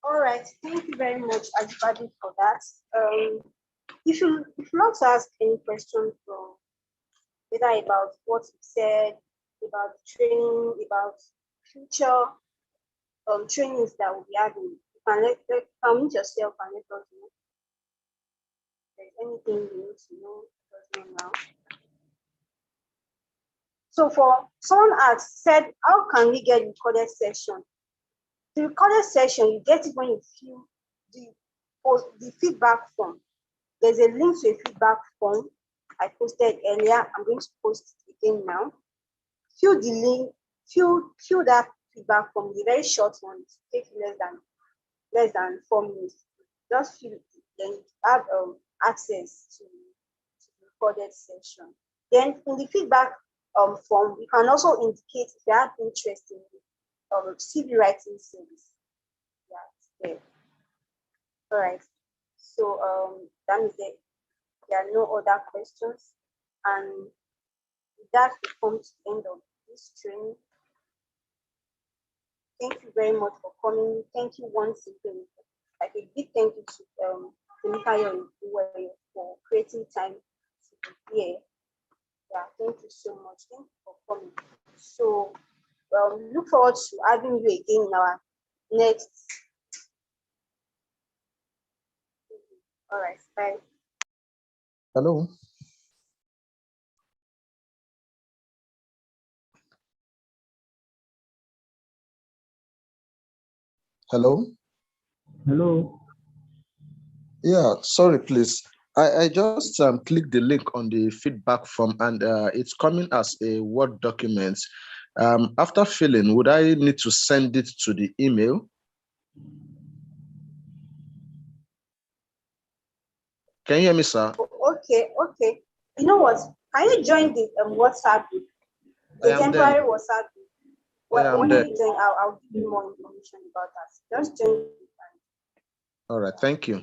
All right, thank you very much, everybody, for that. If you want to ask any question from either about what you said, about training, about future trainings that we'll be having, you can meet yourself and let us know. If there's anything you need to know, let us know now. So for someone said, how can we get recorded session? The recorded session, you get it when you fill the feedback form. There's a link to a feedback form I posted earlier. I'm going to post it again now. Fill the link, fill that feedback form. The very short one, it takes less than 4 minutes. Just fill it, then you have access to the recorded session. Then in the feedback form, you can also indicate if you have interest in CV writing service. Yeah, there. All right. So that means that there are no other questions, and with that we come to the end of this training. thank you very much for coming. Thank you once again. Like a big thank you to Temitayo for creating time to be here. Yeah, thank you so much. Thank you for coming. So look forward to having you again in our next. All right, bye. Hello. Hello. Hello. Yeah, sorry, please. I just clicked the link on the feedback form, and it's coming as a Word document. After filling, would I need to send it to the email? Can you hear me, sir? Okay. You know what? Can you join the WhatsApp group? The temporary WhatsApp group. When you join, I'll give you more information about that. Just join. All right, thank you.